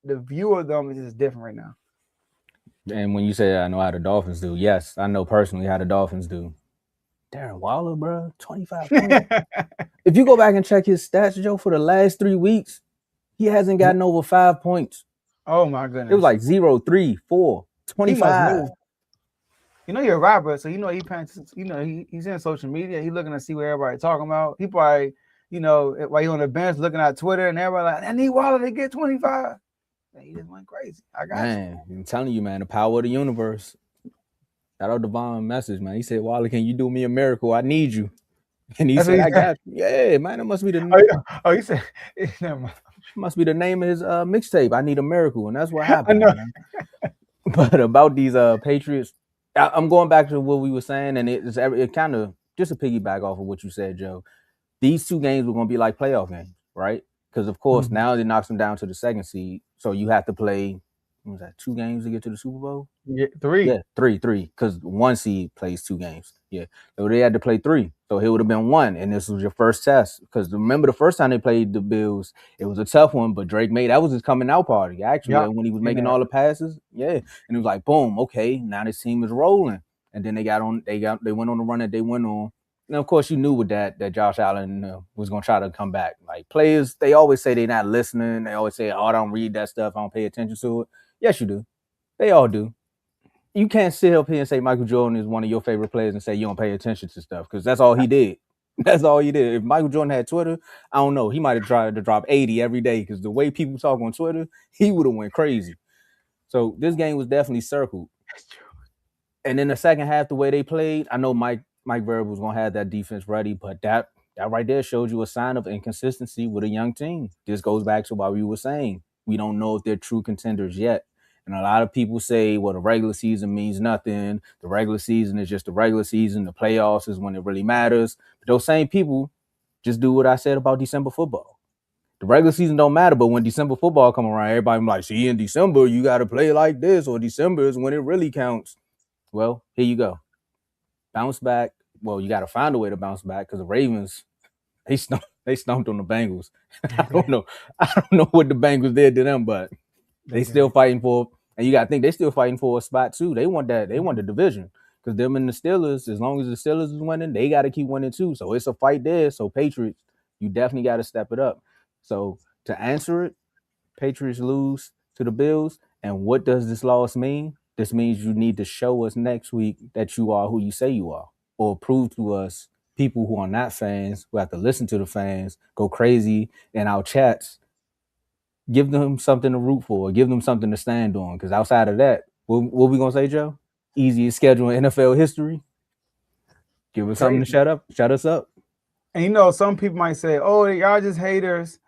the view of them is just different right now. And when you say I know how the Dolphins do, yes, I know personally how the Dolphins do. Darren Waller, bro, 25 points. If you go back and check his stats, Joe, for the last 3 weeks, he hasn't gotten over 5 points. Oh my goodness. It was like 0, 3, 4, 25. You know you're a rapper, so you know he's in social media. He's looking to see what everybody's talking about. He probably, while you're on the bench looking at Twitter and everybody like, I need Waller to get 25. And he just went crazy. I got you. I'm telling you, man, the power of the universe. Shout out Devon message, man. He said, Waller, can you do me a miracle? I need you. And he said, I got you. Yeah, man, that must be the he said, never mind. Must be the name of his mixtape. I need a miracle, and that's what happened. Man. But about these Patriots, I'm going back to what we were saying, and it kind of just a piggyback off of what you said, Joe. These 2 games were going to be like playoff games, right? Because of course now it knocks them down to the 2nd seed, so you have to play. What was that, 2 games to get to the Super Bowl? Yeah, 3. Yeah, 3. Because 1 seed plays 2 games. Yeah, so they had to play 3. So it would have been 1, and this was your first test. Because remember the first time they played the Bills, it was a tough one, but Drake May, that was his coming out party, actually, when he was making all the passes. Yeah, and it was like, boom, okay, now this team is rolling. And then they went on the run that they went on. And of course, you knew with that Josh Allen was going to try to come back. Like players, they always say they're not listening. They always say, oh, I don't read that stuff. I don't pay attention to it. Yes, you do. They all do. You can't sit up here and say Michael Jordan is one of your favorite players and say you don't pay attention to stuff because that's all he did. That's all he did. If Michael Jordan had Twitter, I don't know. He might have tried to drop 80 every day because the way people talk on Twitter, he would have went crazy. So this game was definitely circled. That's true. And in the second half, the way they played, I know Mike Vrabel was going to have that defense ready, but that right there showed you a sign of inconsistency with a young team. This goes back to what we were saying. We don't know if they're true contenders yet. And a lot of people say, well, the regular season means nothing. The regular season is just the regular season. The playoffs is when it really matters. But those same people just do what I said about December football. The regular season don't matter, but when December football come around, everybody like, see, in December, you got to play like this, or December is when it really counts. Well, here you go. Bounce back. Well, you got to find a way to bounce back because the Ravens, they stomped on the Bengals. I don't know what the Bengals did to them, but they still fighting for. And you got to think they still fighting for a spot too. They want that. They want the division because them and the Steelers. As long as the Steelers is winning, they got to keep winning too. So it's a fight there. So Patriots, you definitely got to step it up. So to answer it, Patriots lose to the Bills. And what does this loss mean? This means you need to show us next week that you are who you say you are, or prove to us, people who are not fans, who have to listen to the fans, go crazy in our chats. Give them something to root for. Give them something to stand on. Because outside of that, what we going to say, Joe? Easiest schedule in NFL history. Give us something to shut us up. And some people might say, oh, y'all just haters.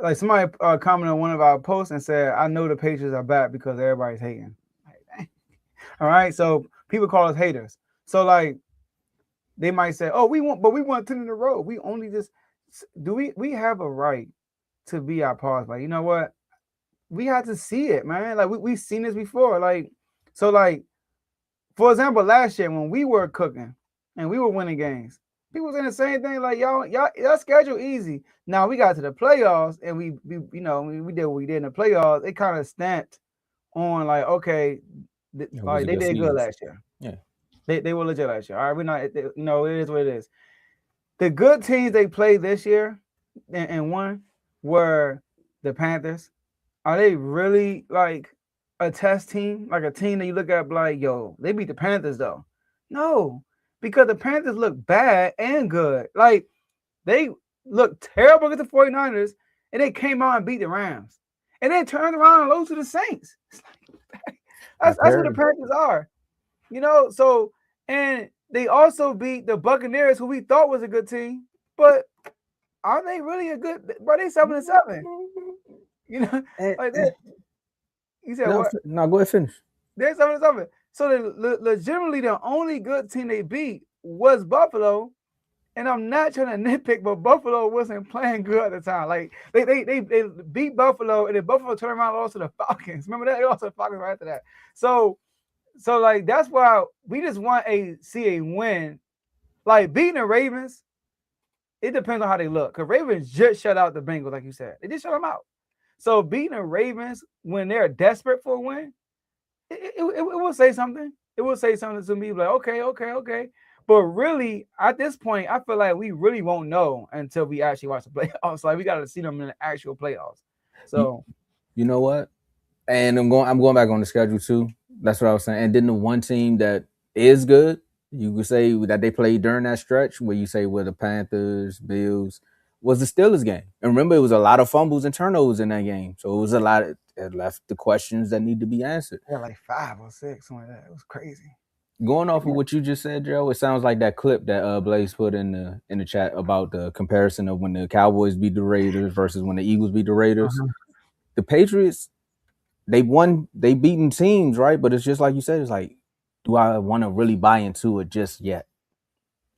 Like somebody commented on one of our posts and said, I know the Patriots are back because everybody's hating. All right. So people call us haters. So like they might say, oh, we want 10 in a row. We only just we have a right to be our pause. Like, you know what? We have to see it, man. Like we've seen this before. Like, so like, for example, last year when we were cooking and we were winning games, people saying the same thing. Like y'all schedule easy. Now we got to the playoffs and we did what we did in the playoffs. It kind of stamped on like, okay, like they did good last year. Yeah, they were legit last year. All right, we're not. It is what it is. The good teams they played this year and won were the Panthers. Are they really like a test team? Like a team that you look at like, yo, they beat the Panthers though? No, because the Panthers look bad and good. Like they looked terrible against the 49ers, and they came out and beat the Rams. And then turned around and lost to the Saints. It's like, that's what the Panthers are. So and they also beat the Buccaneers, who we thought was a good team, but are they really a good? Bro, they 7-7. Like that. You said what? No, go ahead, finish. They're 7-7. So legitimately the only good team they beat was Buffalo, And I'm not trying to nitpick, but Buffalo wasn't playing good at the time. Like they beat Buffalo, and then Buffalo turned around and lost to the Falcons. Remember that? They lost to the Falcons right after that. So like that's why we just want to see a win. Like beating the Ravens, it depends on how they look. Because Ravens just shut out the Bengals, like you said. They just shut them out. So beating the Ravens when they're desperate for a win, it will say something. It will say something to me like, okay. But really, at this point, I feel like we really won't know until we actually watch the playoffs. Like we got to see them in the actual playoffs. So, you know what? And I'm going back on the schedule too. That's what I was saying. And then the one team that is good, you could say that they played during that stretch where you say the Panthers, Bills, was the Steelers game. And remember, it was a lot of fumbles and turnovers in that game. So it was a lot of, it left the questions that need to be answered. Yeah, like 5 or 6, something like that. It was crazy. Going off of what you just said, Joe, it sounds like that clip that Blaze put in the chat about the comparison of when the Cowboys beat the Raiders versus when the Eagles beat the Raiders. The Patriots, they beaten teams, right? But it's just like you said, it's like, do I want to really buy into it just yet?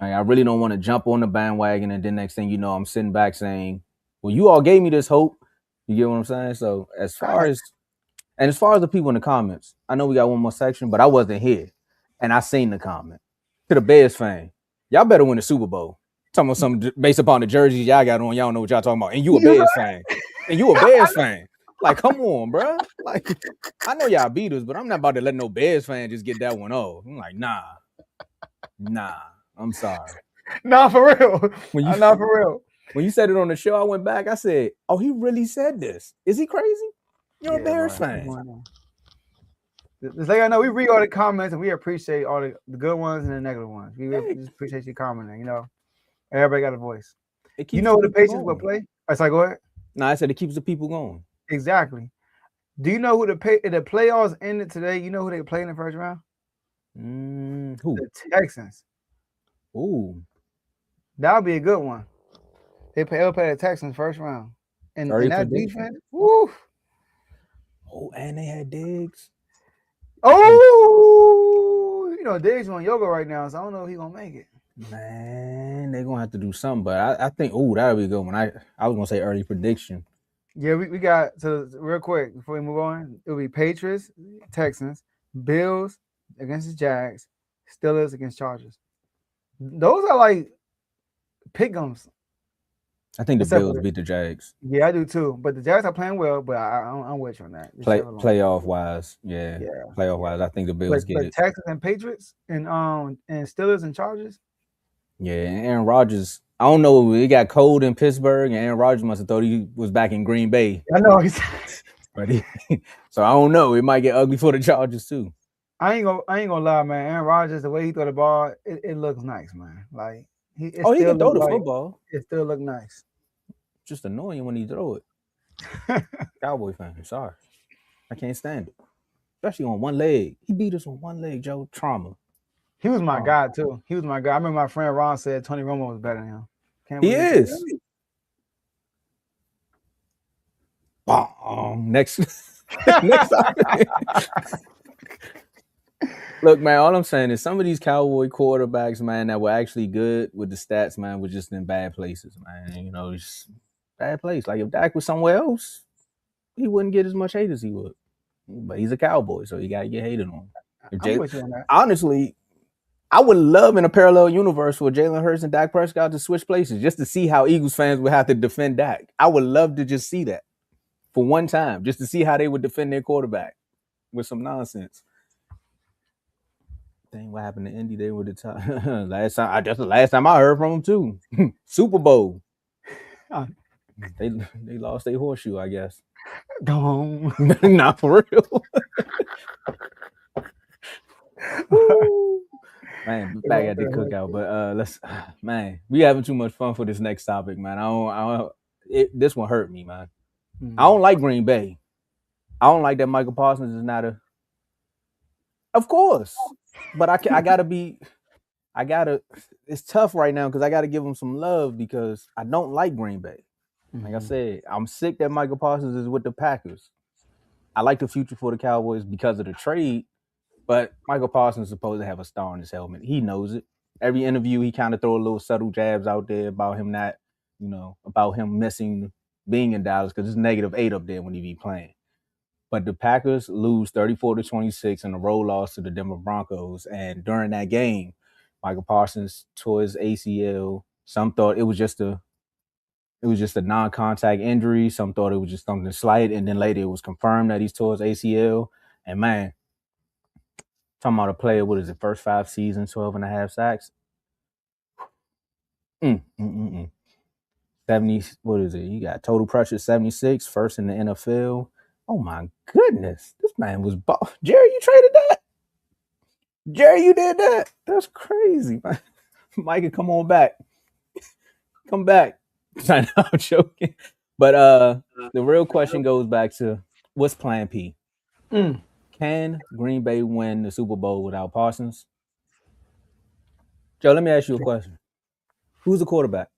Like, I really don't want to jump on the bandwagon, and then next thing you know, I'm sitting back saying, well, you all gave me this hope. You get what I'm saying? So as far as the people in the comments, I know we got one more section, but I wasn't here. And I seen the comment. To the Bears fan, y'all better win the Super Bowl. Talking about something based upon the jerseys y'all got on, y'all know what y'all talking about. And you a Bears fan. And you a Bears fan. Like, come on, bro. Like, I know y'all beat us, but I'm not about to let no Bears fan just get that one off. I'm like, nah. I'm sorry. Nah, for real. Not for real. When you said it on the show, I went back. I said, oh, he really said this. Is he crazy? You're a Bears fan. Just like I know, we read all the comments and we appreciate all the good ones and the negative ones. We just appreciate you commenting. You know, everybody got a voice. You know who the Patriots will play? I said, go ahead. No, I said it keeps the people going. Exactly. Do you know who the playoffs ended today? You know who they play in the first round? Who? The Texans. Ooh, that'll be a good one. They'll play the Texans first round, and that defense. Woo. Oh, and they had Diggs. Oh, you know, Diggs on yoga right now, so I don't know if he's gonna make it. Man, they're gonna have to do something, but I think that'll be a good one. I was gonna say early prediction. Yeah, we got real quick before we move on. It'll be Patriots, Texans, Bills against the Jags, Steelers against Chargers. Those are like pick'ems. I think the Bills beat the Jags. Yeah, I do too. But the Jags are playing well, but I'm with you on that. Playoff wise, yeah. Playoff wise, I think the Bills get it. Texans and Patriots and Steelers and Chargers. Yeah, and Aaron Rodgers. I don't know. It got cold in Pittsburgh, and Aaron Rodgers must have thought he was back in Green Bay. I know. So I don't know. It might get ugly for the Chargers too. I ain't gonna lie, man. Aaron Rodgers, the way he throw the ball, it looks nice, man. Like he can throw the football. It still look nice. Just annoying when he throw it. Cowboy fan, sorry, I can't stand it. Especially on one leg. He beat us on one leg, Joe. Trauma. He was my guy too. He was my guy. I remember my friend Ron said Tony Romo was better than him. He is. Next topic. Look, man, all I'm saying is some of these Cowboy quarterbacks, man, that were actually good with the stats, man, were just in bad places, man. You know, just bad place. Like if Dak was somewhere else, he wouldn't get as much hate as he would. But he's a Cowboy, so you got to get hated on. Honestly, I would love in a parallel universe for Jalen Hurts and Dak Prescott to switch places just to see how Eagles fans would have to defend Dak. I would love to just see that for one time, just to see how they would defend their quarterback with some nonsense. Dang, what happened to Indy? They were the top. That's the last time I heard from them too. Super Bowl. They lost their horseshoe, I guess. Don't. Not for real. Man, back at the cookout, but we having too much fun for this next topic, man. This one hurt me, man. I don't like Green Bay. I don't like that Micah Parsons is not a. Of course, but I gotta. It's tough right now because I gotta give him some love because I don't like Green Bay. Like I said, I'm sick that Micah Parsons is with the Packers. I like the future for the Cowboys because of the trade, but Michael Parsons is supposed to have a star on his helmet. He knows it. every interview he kind of throw a little subtle jabs out there about him not, about him missing being in Dallas because it's -8 up there when he be playing. But the Packers lose 34-26 in a road loss to the Denver Broncos. And during that game, Micah Parsons tore his ACL. Some thought it was just a non-contact injury. Some thought it was just something slight. And then later it was confirmed that he's tore his ACL. And man, talking about a player, what is it, first 5 seasons, 12.5 sacks? 70, what is it? You got total pressure 76, first in the NFL. Oh my goodness, this man was Jerry, you traded that? Jerry, you did that? That's crazy, man. Micah, come on back. Come back. I'm joking. But the real question goes back to what's plan P? Can Green Bay win the Super Bowl without Parsons? Joe, let me ask you a question. Who's the quarterback?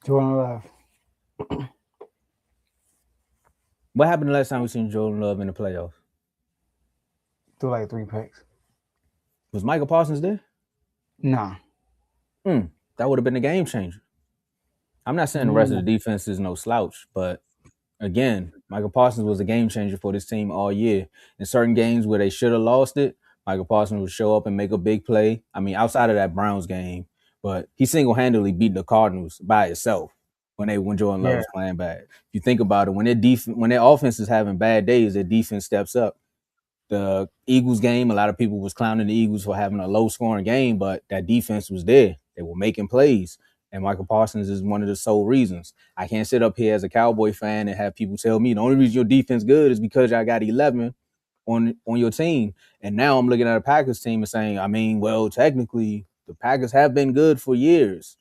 Jordan Love. What happened the last time we seen Jordan Love in the playoffs? Threw like 3 picks. Was Micah Parsons there? Nah. That would have been a game changer. I'm not saying the rest of the defense is no slouch, but again, Micah Parsons was a game changer for this team all year. In certain games where they should have lost it, Micah Parsons would show up and make a big play. I mean, outside of that Browns game, but he single-handedly beat the Cardinals by himself when Jordan Love was playing bad. If you think about it, when their offense is having bad days, their defense steps up. The Eagles game, a lot of people was clowning the Eagles for having a low-scoring game, but that defense was there. They were making plays, and Micah Parsons is one of the sole reasons. I can't sit up here as a Cowboy fan and have people tell me the only reason your defense good is because I got 11 on your team. And now I'm looking at a Packers team and saying, I mean, well, technically, the Packers have been good for years.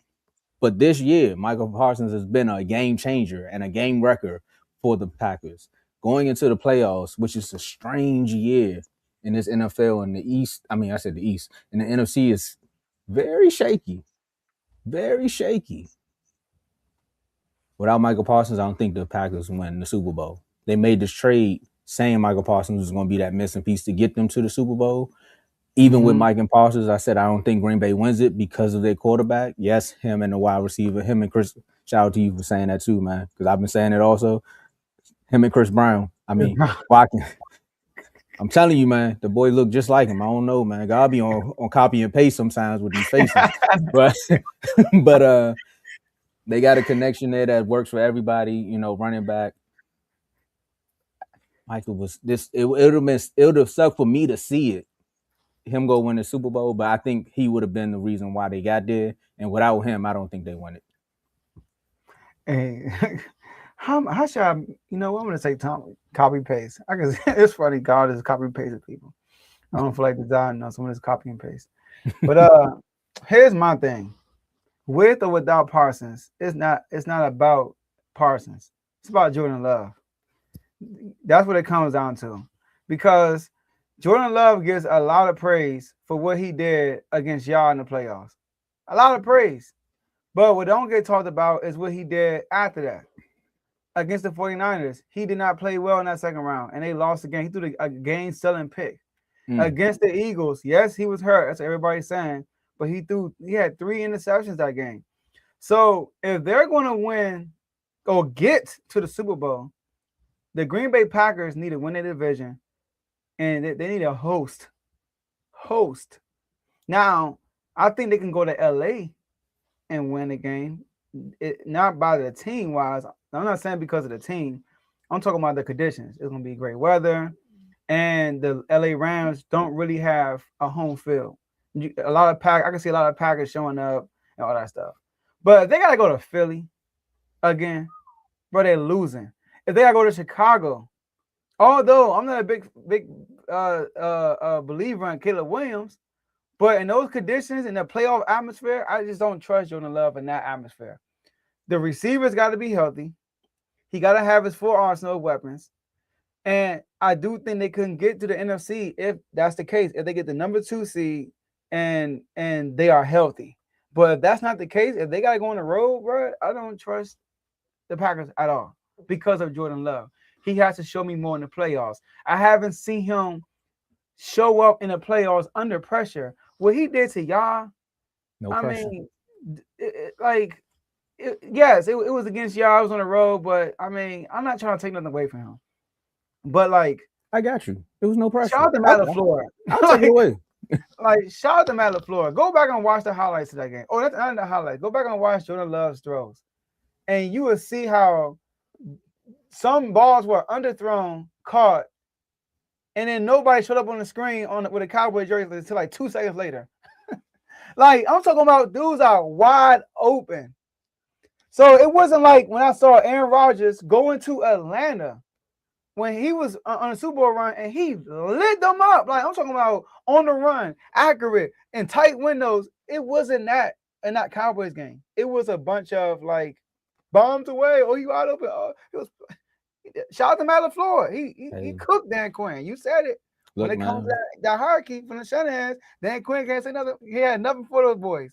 But this year, Micah Parsons has been a game changer and a game wrecker for the Packers. Going into the playoffs, which is a strange year in this NFL in the East. I mean, I said the East. And the NFC is very shaky. Very shaky. Without Micah Parsons, I don't think the Packers win the Super Bowl. They made this trade saying Micah Parsons was going to be that missing piece to get them to the Super Bowl. Even with Mike and Parsons, I said I don't think Green Bay wins it because of their quarterback. Yes, him and the wide receiver, him and Chris. Shout out to you for saying that too, man, because I've been saying it also. Him and Chris Brown. I mean, I'm telling you, man, the boy look just like him. I don't know, man. God be on copy and paste sometimes with these faces, but they got a connection there that works for everybody. Running back. Michael was this. It would have sucked for me to see it. Him go win the Super Bowl, but I think he would have been the reason why they got there. And without him, I don't think they win it. Hey, how should I? I'm gonna say Tom copy paste. I guess it's funny. God is copy pasting people. I don't feel like designing on someone is copy and paste. But here's my thing: with or without Parsons, it's not about Parsons. It's about Jordan Love. That's what it comes down to, because Jordan Love gets a lot of praise for what he did against y'all in the playoffs. A lot of praise. But what don't get talked about is what he did after that. Against the 49ers, he did not play well in that second round, and they lost the game. He threw a game-selling pick. Against the Eagles, yes, he was hurt. That's what everybody's saying. But he had 3 interceptions that game. So if they're going to win or get to the Super Bowl, the Green Bay Packers need to win their division. And they need a host. Now, I think they can go to LA and win the game. Not by the team wise. I'm not saying because of the team. I'm talking about the conditions. It's going to be great weather. And the LA Rams don't really have a home field. I can see a lot of Packers showing up and all that stuff. But if they got to go to Philly again, bro, they're losing. If they got to go to Chicago, although I'm not a big believer in Caleb Williams, but in those conditions, in the playoff atmosphere, I just don't trust Jordan Love in that atmosphere. The receivers got to be healthy. He got to have his full arsenal of weapons. And I do think they couldn't get to the NFC if that's the case, if they get the number 2 seed and they are healthy. But if that's not the case, if they got to go on the road, bro, I don't trust the Packers at all because of Jordan Love. He has to show me more in the playoffs. I haven't seen him show up in the playoffs under pressure. What he did to y'all No I pressure. mean, yes, it was against y'all. I was on the road, but I mean, I'm not trying to take nothing away from him. But like, I got you. It was no pressure. shout out to Matt LaFleur. I'll take it away. Like, shout out to Matt LaFleur. Go back and watch the highlights of that game. Oh, that's not the highlights. Go back and watch Jordan Love's throws, and you will see how some balls were underthrown, caught, and then nobody showed up on the screen with a Cowboy jersey until like 2 seconds later. Like, I'm talking about dudes are wide open. So it wasn't like when I saw Aaron Rodgers going to Atlanta when he was on a Super Bowl run and he lit them up. Like, I'm talking about on the run, accurate, and tight windows. It wasn't that in that Cowboys game. It was a bunch of like bombs away. Oh, you wide open. Oh, it was. Shout out to Matt LaFleur. He cooked Dan Quinn. You said it. Look, when it comes to that hierarchy from the Shanahans, Dan Quinn can't say nothing. He had nothing for those boys.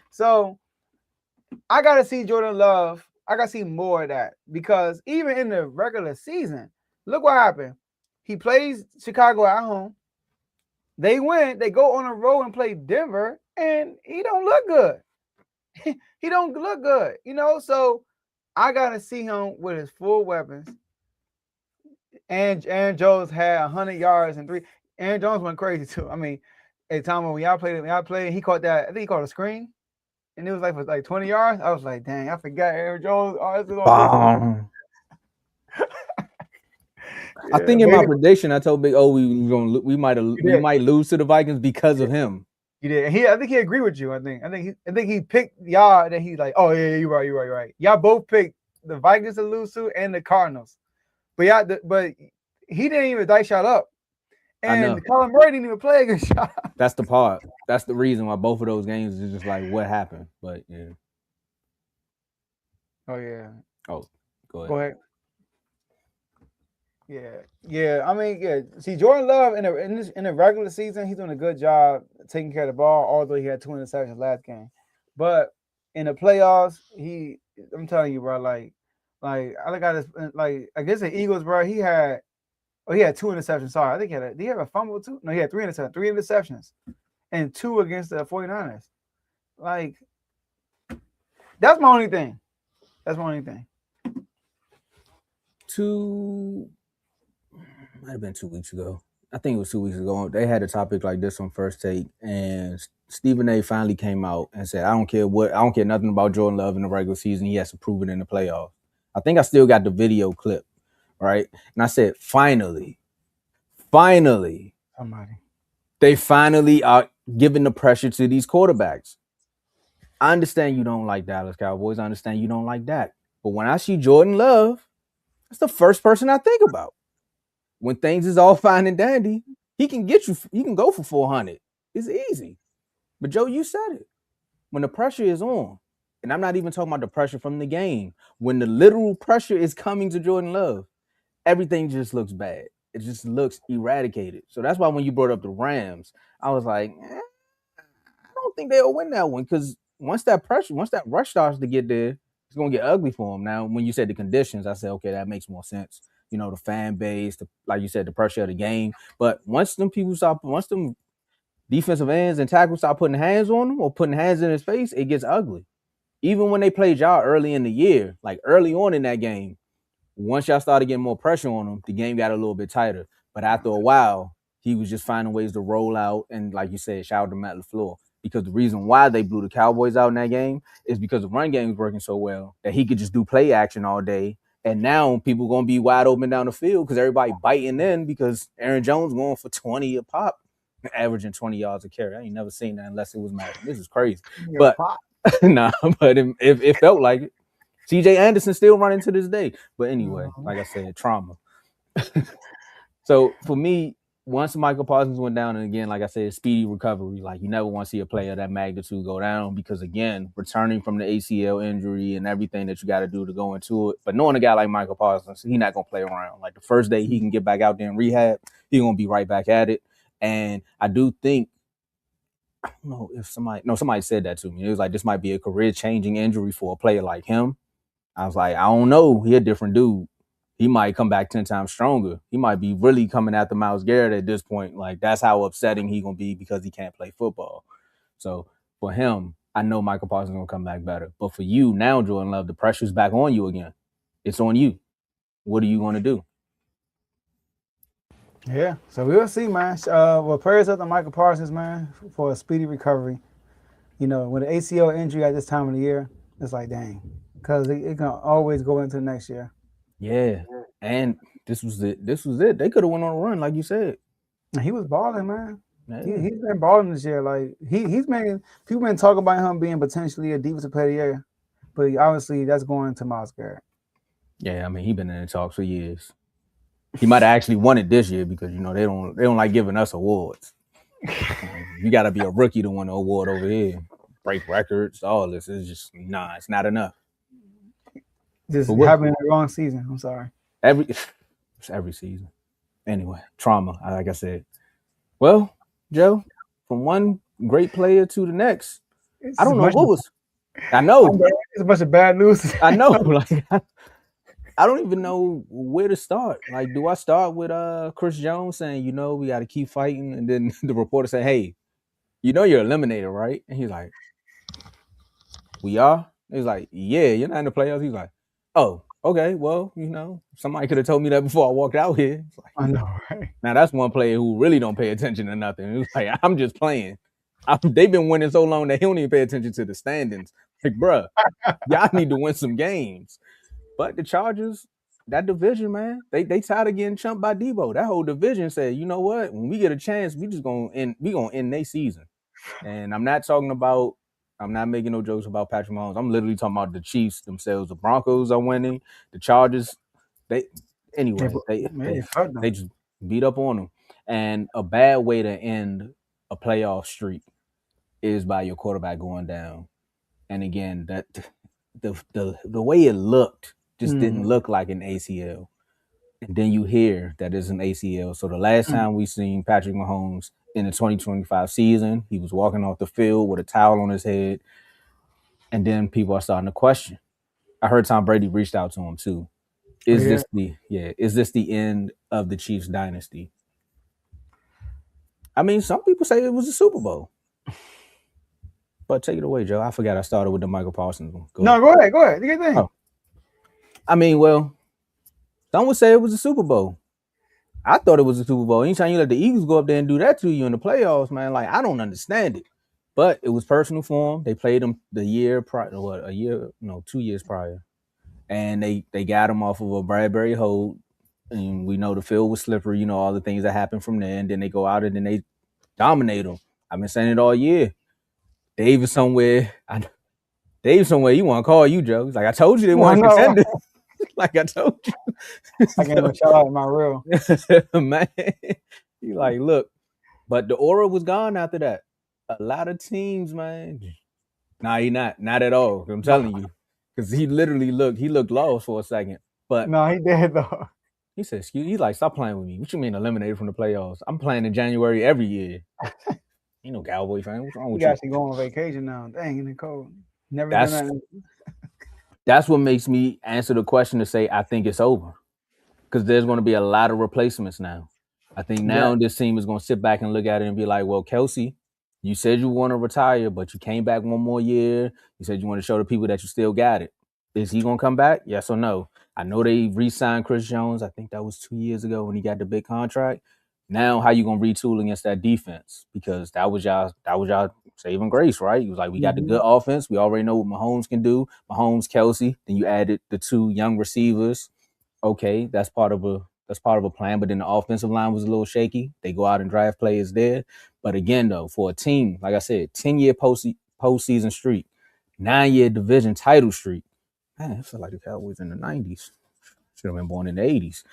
So I gotta see Jordan Love. I gotta see more of that because even in the regular season, look what happened. He plays Chicago at home. They win. They go on a road and play Denver, and he don't look good. He don't look good, you know. So I gotta see him with his full weapons. And Aaron Jones had 100 yards and 3. Aaron Jones went crazy too. I mean, hey Tomo, when y'all played, he caught that. I think he caught a screen, and it was like for like 20 yards. I was like, dang, I forgot Aaron Jones. I think in my prediction, I told Big O we might lose to the Vikings because of him. You did. I think he agreed with you. I think he picked y'all, and then he's like, oh yeah, you're right. Y'all both picked the Vikings to lose to and the Cardinals. But but he didn't even dice shot up. And Colin Murray didn't even play against y'all. That's the part. That's the reason why both of those games is just like what happened. But yeah. Oh yeah. Oh, go ahead. Yeah. I mean, yeah. See, Jordan Love in the regular season, he's doing a good job taking care of the ball, although he had 2 interceptions last game. But in the playoffs, I'm telling you, bro, like I look at this, like against the Eagles, bro. He had 2 interceptions. Sorry, I think did he have a fumble too? No, he had 3 interceptions, and 2 against the 49ers. Like, that's my only thing. Might have been 2 weeks ago. I think it was 2 weeks ago. They had a topic like this on First Take, and Stephen A. finally came out and said, I don't care nothing about Jordan Love in the regular season. He has to prove it in the playoffs. I think I still got the video clip, right? And I said, finally, they finally are giving the pressure to these quarterbacks. I understand you don't like Dallas Cowboys. I understand you don't like Dak. But when I see Jordan Love, that's the first person I think about. When things is all fine and dandy, he can go for 400. It's easy. But Joe, you said it. When the pressure is on, and I'm not even talking about the pressure from the game, when the literal pressure is coming to Jordan Love, everything just looks bad. It just looks eradicated. So that's why when you brought up the Rams, I was like, I don't think they'll win that one because once that rush starts to get there, it's going to get ugly for them. Now, when you said the conditions, I said, okay, that makes more sense. You know, the fan base, like you said, the pressure of the game. But once them defensive ends and tackles start putting hands on him or putting hands in his face, it gets ugly. Even when they played y'all early in the year, like early on in that game, once y'all started getting more pressure on him, the game got a little bit tighter. But after a while, he was just finding ways to roll out. And like you said, shout out to Matt LaFleur. Because the reason why they blew the Cowboys out in that game is because the run game was working so well that he could just do play action all day. And now people going to be wide open down the field because everybody biting in because Aaron Jones going for 20 a pop, averaging 20 yards a carry. I ain't never seen that unless it was Madden. This is crazy. But but it felt like it. CJ Anderson still running to this day. But anyway, like I said, trauma. So for me, once Micah Parsons went down, and again, like I said, speedy recovery. Like you never want to see a player of that magnitude go down because, again, returning from the ACL injury and everything that you got to do to go into it. But knowing a guy like Micah Parsons, he's not going to play around. Like the first day he can get back out there in rehab, he's going to be right back at it. And I do think, I don't know if somebody said that to me. It was like, this might be a career-changing injury for a player like him. I was like, I don't know. He a different dude. He might come back 10 times stronger. He might be really coming after Myles Garrett at this point. Like, that's how upsetting he going to be because he can't play football. So, for him, I know Micah Parsons gonna come back better. But for you now, Jordan Love, the pressure's back on you again. It's on you. What are you gonna do? Yeah, so we'll see, man. Well, prayers up to Micah Parsons, man, for a speedy recovery. You know, with an ACL injury at this time of the year, it's like, dang, because it can always go into next year. Yeah, and this was it. This was it. They could have went on a run, like you said. And he was balling, man. Yeah. He's been balling this year. Like he's been people been talking about him being potentially a defensive player of the year, but obviously that's going to Myles Garrett. Yeah, I mean he's been in the talks for years. He might have actually won it this year because you know they don't like giving us awards. You got to be a rookie to win an award over here, break records, all this. It's just it's not enough. Just happened in the wrong season. I'm sorry. It's every season. Anyway, trauma. Like I said. Well, Joe, from one great player to the next, I don't know what was. I know it's a bunch of bad news. I know. Like I don't even know where to start. Like, do I start with Chris Jones saying, we got to keep fighting, and then the reporter say, "Hey, you're eliminated, right?" And he's like, "We are." He's like, "Yeah, you're not in the playoffs." He's like, "Oh, okay. Well, somebody could have told me that before I walked out here." It's like, I know, right? Now that's one player who really don't pay attention to nothing. It's like, I'm just playing. They've been winning so long that he don't even pay attention to the standings. Like, bruh, y'all need to win some games. But the Chargers, that division, man, they tired of getting chumped by Debo. That whole division said, you know what? When we get a chance, we gonna end their season. And I'm not making no jokes about Patrick Mahomes. I'm literally talking about the Chiefs themselves. The Broncos are winning. The Chargers, they just beat up on them. And a bad way to end a playoff streak is by your quarterback going down. And again, that the way it looked just didn't look like an ACL. And then you hear that it's an ACL. So the last time we seen Patrick Mahomes in the 2025 season, he was walking off the field with a towel on his head. And then people are starting to question. I heard Tom Brady reached out to him too. Is this the end of the Chiefs dynasty? I mean, some people say it was a Super Bowl. But take it away, Joe. I forgot I started with the Micah Parsons one. Go ahead. You get that? Oh. I mean, well, some would say it was a Super Bowl. I thought it was a Super Bowl. Anytime you let the Eagles go up there and do that to you in the playoffs, man, like, I don't understand it. But it was personal for them. They played them the year prior, 2 years prior. And they got him off of a Bradbury hold. And we know the field was slippery, all the things that happened from there. And then they go out and then they dominate them. I've been saying it all year. Dave is somewhere you want to call you, Joe. He's like, I told you they weren't contenders. Like I told you. I gave him a shout out in my real. Man, he like, look. But the aura was gone after that. A lot of teams, man. Nah, he not at all. I'm telling you. Because he literally looked lost for a second. But no, he did though. He said, he's like, stop playing with me. What you mean eliminated from the playoffs? I'm playing in January every year. Cowboy fan. What's wrong with you? You actually going on vacation now. Dang, in the cold. Never done that. That's what makes me answer the question to say I think it's over. Because there's going to be a lot of replacements now. I think now this team is going to sit back and look at it and be like, well, Kelsey, you said you want to retire, but you came back one more year. You said you want to show the people that you still got it. Is he going to come back? Yes or no? I know they re-signed Chris Jones. I think that was 2 years ago when he got the big contract. Now, how you going to retool against that defense? Because that was y'all saving grace, right? He was like, we got the good offense. We already know what Mahomes can do. Mahomes, Kelsey. Then you added the 2 young receivers. Okay, that's part of a plan. But then the offensive line was a little shaky. They go out and draft players there. But again, though, for a team, like I said, 10-year postseason streak, 9-year division title streak. Man, I feel like the Cowboys in the 90s. Should have been born in the 80s.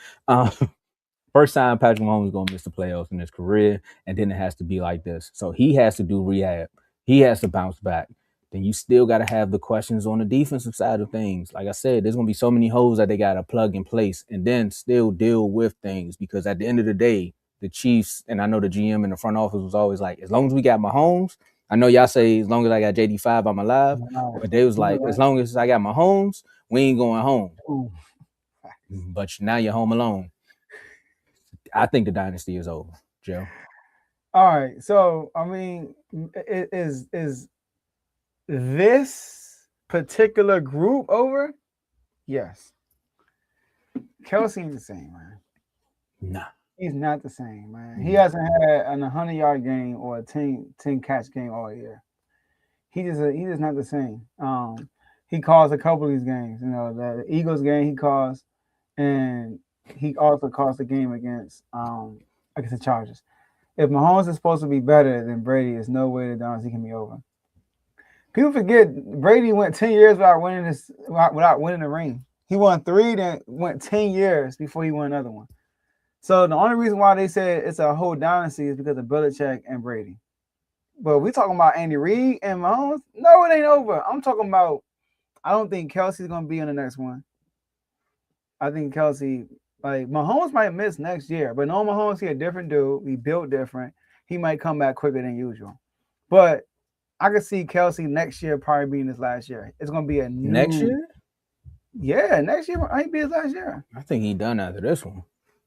First time Patrick Mahomes is going to miss the playoffs in his career, and then it has to be like this. So he has to do rehab. He has to bounce back. Then you still got to have the questions on the defensive side of things. Like I said, there's going to be so many holes that they got to plug in place and then still deal with things because at the end of the day, the Chiefs, and I know the GM in the front office was always like, as long as we got Mahomes, I know y'all say as long as I got JD5, I'm alive. But they was like, as long as I got Mahomes, we ain't going home. Ooh. But now you're home alone. I think the dynasty is over, Joe. All right. So, I mean, is this particular group over, yes. Kelsey ain't the same, man. Nah. He's not the same, man. He hasn't had an 100-yard game or a 10 catch game all year. He's just not the same. He caused a couple of these games. You know, the Eagles game he caused, and he also caused the game against the Chargers. If Mahomes is supposed to be better than Brady, there's no way the dynasty can be over. People forget Brady went 10 years without winning the ring. He won 3, then went 10 years before he won another one. So the only reason why they said it's a whole dynasty is because of Belichick and Brady. But we talking about Andy Reid and Mahomes. No, it ain't over. I'm talking about. I don't think Kelsey's gonna be in the next one. I think Kelsey, like Mahomes, might miss next year. But no, Mahomes, he a different dude. He built different. He might come back quicker than usual. But I could see Kelsey next year probably being his last year. It's gonna be a new, next year. Yeah, next year might be his last year. I think he done after this one.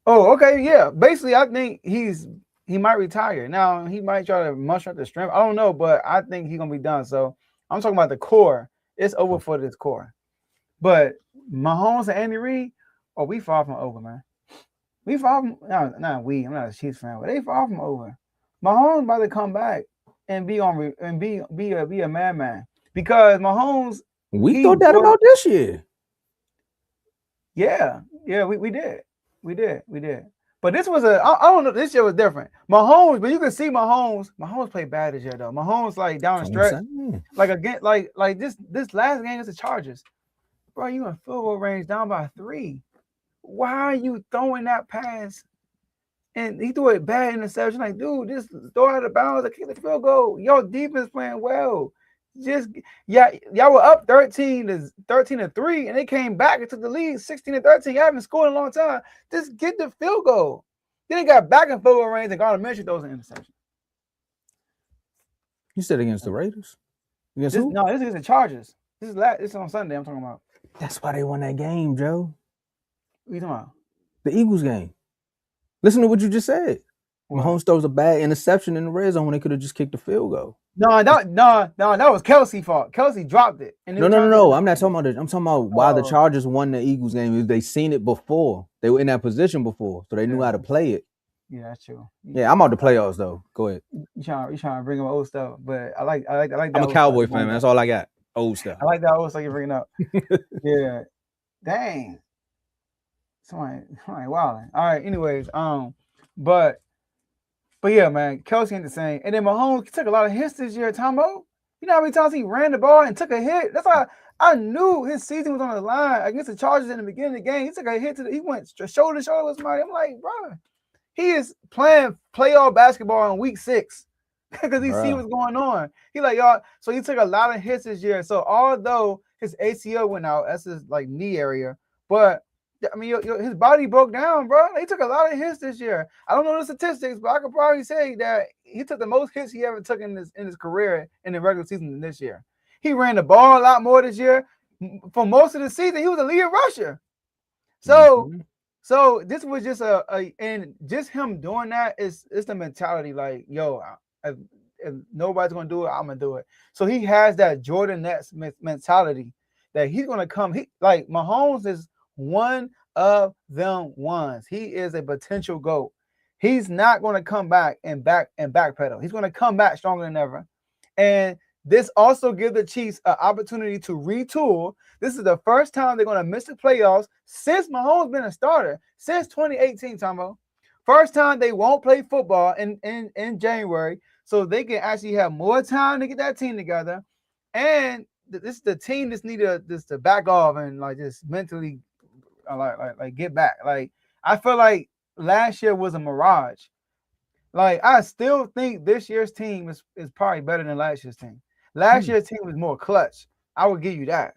Oh, okay, yeah. Basically, I think he might retire. Now, he might try to muster up the strength. I don't know, but I think he's going to be done. So, I'm talking about the core. It's over for this core. But Mahomes and Andy Reid, we far from over, man. We far from I'm not a Chiefs fan, but they far from over. Mahomes about to come back and be a madman. Because Mahomes, we thought that about this year. Yeah, we did. We did. But this was I don't know. This year was different. Mahomes, but you can see Mahomes played bad this year though. Mahomes like down the stretch, like again, like this last game is the Chargers, bro. You in field goal range down by 3. Why are you throwing that pass? And he threw it bad interception. Like, dude, just throw it out of bounds. Kick the field goal. Your defense playing well. Y'all were up 13-3, and they came back and took the lead 16-13. Y'all haven't scored in a long time. Just get the field goal. Then they got back in field goal range and Garner Minshew throws an interception. You said against the Raiders? Against who? No, this is against the Chargers. This is on Sunday. I'm talking about. That's why they won that game, Joe. What are you talking about? The Eagles game. Listen to what you just said. What? Mahomes throws a bad interception in the red zone when they could have just kicked the field goal. No, that was Kelsey's fault. Kelsey dropped it. And No. I'm not talking about it. I'm talking about why the Chargers won the Eagles game. They seen it before. They were in that position before, so they knew how to play it. Yeah, that's true. Yeah, I'm out the playoffs though. Go ahead. You trying to bring up old stuff, but I like that. I'm a Cowboy fan, man. That's all I got. Old stuff. I like that old stuff you're bringing up. Yeah. Dang. Somebody wilding. All right. Anyways, but yeah, man, Kelsey ain't the same. And then Mahomes took a lot of hits this year, Tomo. You know how many times he ran the ball and took a hit? That's why I knew his season was on the line against the Chargers in the beginning of the game. He took a hit he went shoulder to shoulder with somebody. I'm like, bro, he is playing playoff basketball in week 6 because he see what's going on. He like, y'all, so he took a lot of hits this year. So although his ACL went out, that's his like knee area, but I mean, his body broke down, bro. He took a lot of hits this year. I don't know the statistics, but I could probably say that he took the most hits he ever took in his career in the regular season than this year. He ran the ball a lot more this year. For most of the season, he was a leading rusher. So this was just and just him doing that is the mentality. Like, yo, if nobody's gonna do it, I'm gonna do it. So he has that Jordan Nets mentality that he's gonna come. Like Mahomes is one of them ones. He is a potential GOAT. He's not going to come back and backpedal. He's going to come back stronger than ever. And this also gives the Chiefs an opportunity to retool. This is the first time they're going to miss the playoffs since Mahomes been a starter, since 2018, Tomo. First time they won't play football in January, so they can actually have more time to get that team together. And this is the team just need to back off and like just mentally like get back. Like I feel like last year was a mirage. Like I still think this year's team is probably better than last year's team. Last year's team was more clutch. I would give you that.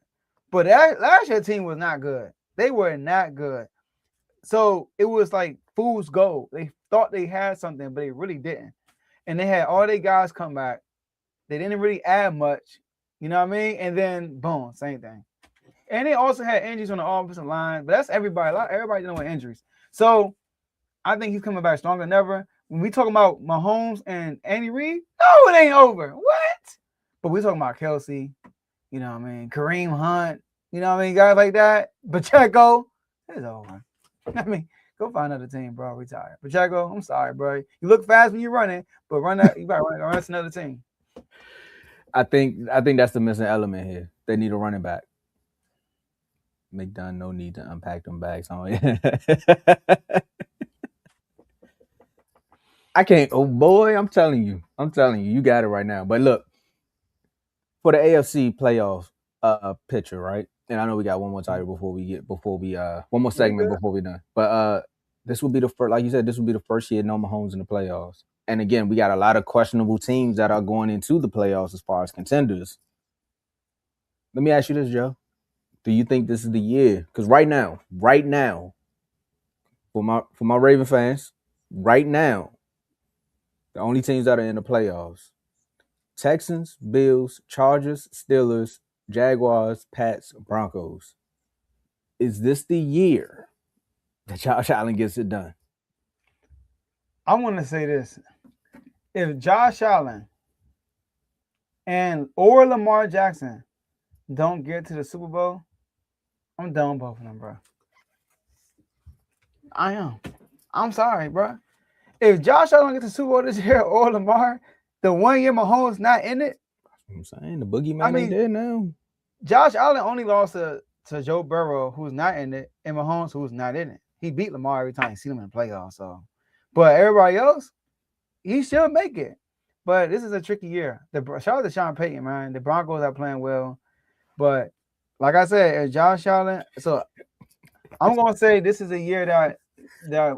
But last year's team was not good. They were not good. So it was like fool's gold. They thought they had something, but they really didn't. And they had all their guys come back. They didn't really add much. You know what I mean? And then boom, same thing. And they also had injuries on the offensive line, but that's everybody. Everybody dealing with injuries. So I think he's coming back stronger than ever. When we talk about Mahomes and Andy Reid, no, it ain't over. What? But we're talking about Kelsey, you know what I mean? Kareem Hunt, you know what I mean? Guys like that. Pacheco, it's over. I mean, go find another team, bro. Retire. Pacheco, I'm sorry, bro. You look fast when you're running, but run that. You got to run another team. I think that's the missing element here. They need a running back. McDonough, no need to unpack them bags. I can't. Oh boy, I'm telling you, you got it right now. But look, for the AFC playoff picture, right? And I know we got one more title before we one more segment before we done. But this will be the first, like you said, this will be the first year no Mahomes in the playoffs. And again, we got a lot of questionable teams that are going into the playoffs as far as contenders. Let me ask you this, Joe. Do you think this is the year? Because right now, for my Raven fans, right now, the only teams that are in the playoffs: Texans, Bills, Chargers, Steelers, Jaguars, Pats, Broncos. Is this the year that Josh Allen gets it done? I want to say this. If Josh Allen or Lamar Jackson don't get to the Super Bowl, I'm done with both of them, bro. I am. I'm sorry, bro. If Josh Allen gets to the Super Bowl this year or Lamar, the 1 year Mahomes not in it. That's what I'm saying. The boogeyman ain't there now. Josh Allen only lost to Joe Burrow, who's not in it, and Mahomes, who's not in it. He beat Lamar every time he seen him in the playoffs. So, but everybody else, he should make it. But this is a tricky year. Shout out to Sean Payton, man. The Broncos are playing well. But like I said, Josh Allen, so I'm going to say this is a year that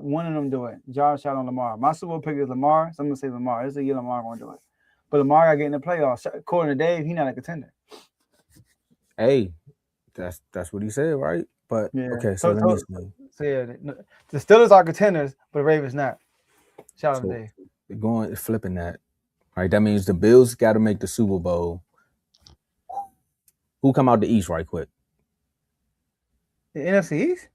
one of them do it. Josh Allen, Lamar. My Super Bowl pick is Lamar, so I'm going to say Lamar. This is a year Lamar going to do it. But Lamar got to get in the playoffs. According to Dave, he's not a contender. Hey, that's what he said, right? But yeah. Okay, so let me see. So yeah, the Steelers are contenders, but the Ravens not. Shout out to Dave. They're flipping that. Right, that means the Bills got to make the Super Bowl. Who come out the East right quick? The NFC East?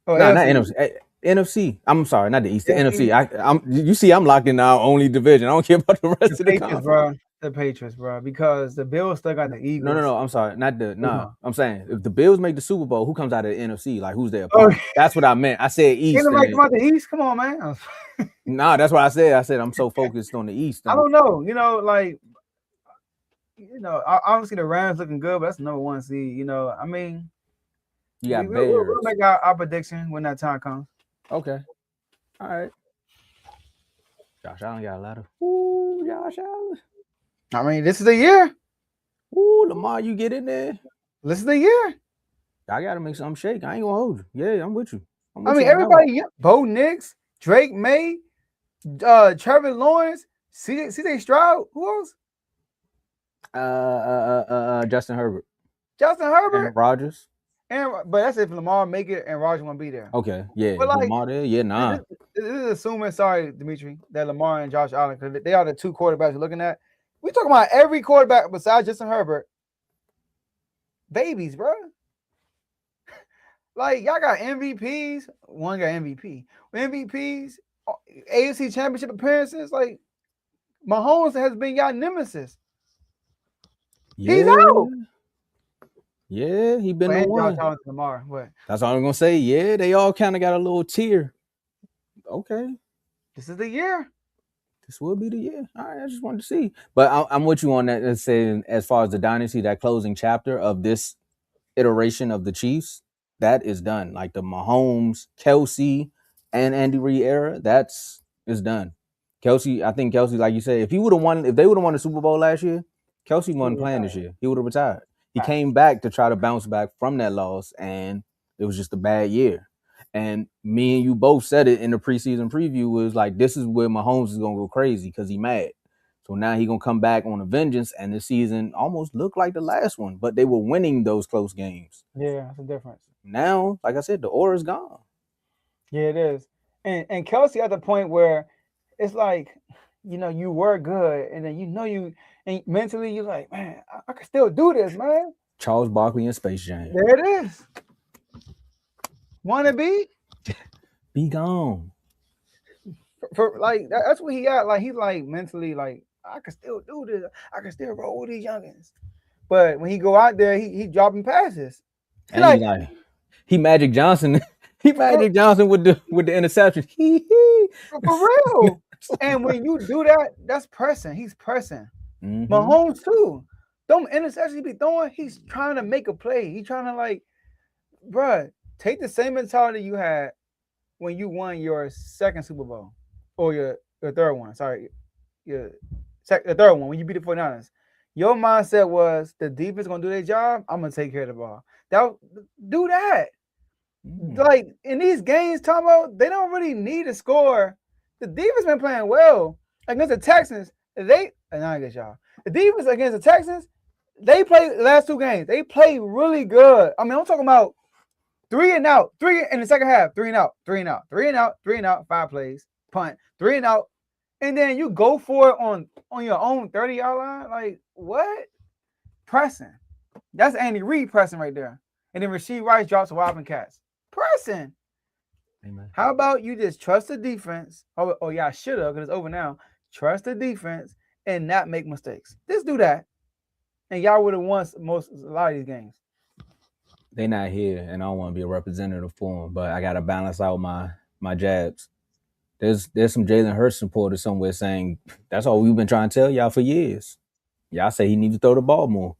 No, not NFC. NFC. I'm sorry, not the East. The NFC. You see, I'm locked in our only division. I don't care about the rest of the conference, bro. The Patriots, bro, because the Bills still got the Eagles. No. I'm sorry, not the. No, I'm saying if the Bills make the Super Bowl, who comes out of the NFC? Like who's their opponent? That's what I meant. I said East. Ain't nobody come out the East. Come on, man. Nah, that's what I said. I said I'm so focused on the East. I don't know. Obviously the Rams looking good, but that's the number 1 seed. I mean, you got Bears. We'll make our prediction when that time comes. Okay. All right. Josh Allen got a lot of. Josh Allen. I mean, this is the year. Lamar, you get in there. This is the year. I got to make something shake. I ain't going to hold you. Yeah, I'm with you. Everybody, Bo Nix, Drake May, Trevor Lawrence, CJ Stroud. Who else? Justin Herbert. And Rodgers. But that's if Lamar make it and Rodgers won't be there. Okay, yeah. But Lamar there? Yeah, nah. This is assuming, sorry, Dimitri, that Lamar and Josh Allen, because they are the 2 quarterbacks you're looking at. We talking about every quarterback besides Justin Herbert. Babies, bro. Like, y'all got MVPs. One got MVP. MVPs, AFC Championship appearances. Like, Mahomes has been y'all nemesis. Yeah. He's out. Yeah, he been the one. Lamar. What? That's all I'm gonna say. Yeah, they all kind of got a little tier. Okay. This is the year. This will be the year. All right, I just wanted to see. But I'm with you on that. Let's say as far as the dynasty, that closing chapter of this iteration of the Chiefs, that is done. Like the Mahomes, Kelsey, and Andy Reid era, is done. I think Kelsey, like you said, if they would have won the Super Bowl last year, Kelsey wasn't playing this year. He would have retired. He came back to try to bounce back from that loss, and it was just a bad year. And me and you both said it in the preseason preview was like, this is where Mahomes is going to go crazy because he's mad. So now he's going to come back on a vengeance, and this season almost looked like the last one, but they were winning those close games. Yeah, that's the difference. Now, like I said, the aura is gone. Yeah, it is. And Kelsey at the point where it's like, you were good, and then and mentally you're like, man, I can still do this, man. Charles Barkley in Space Jam. There it is. Wanna be? Be gone. For like that's what he got. Like he's like mentally like I can still do this. I can still roll with these youngins. But when he go out there, he dropping passes. And he Magic Johnson. He Magic Johnson with the interception. For real. And when you do that, that's pressing. He's pressing. Mm-hmm. Mahomes too. Them interceptions he be throwing, he's trying to make a play. He's trying to like, bruh, take the same mentality you had when you won your second Super Bowl or your third one. Sorry, the third one when you beat the 49ers. Your mindset was the defense gonna do their job. I'm gonna take care of the ball. Do that. Like in these games, Tomo, they don't really need to score. The defense been playing well against the Texans. I guess y'all. The defense against the Texans, they played the last two games. They played really good. I mean, I'm talking about 3 and out, 3 in the second half, 3 and out, 3 and out, 3 and out, 3 and out, 5 plays, punt, 3 and out, and then you go for it on your own 30-yard line. Like what? Pressing. That's Andy Reid pressing right there. And then Rashee Rice drops a whopping catch. Pressing. Amen. How about you just trust the defense? Oh yeah, I should have because it's over now. Trust the defense and not make mistakes. Just do that, and y'all would have won a lot of these games. They not here, and I don't want to be a representative for them, but I gotta balance out my jabs. There's some Jalen Hurts supporters somewhere saying that's all we've been trying to tell y'all for years. Y'all say he needs to throw the ball more.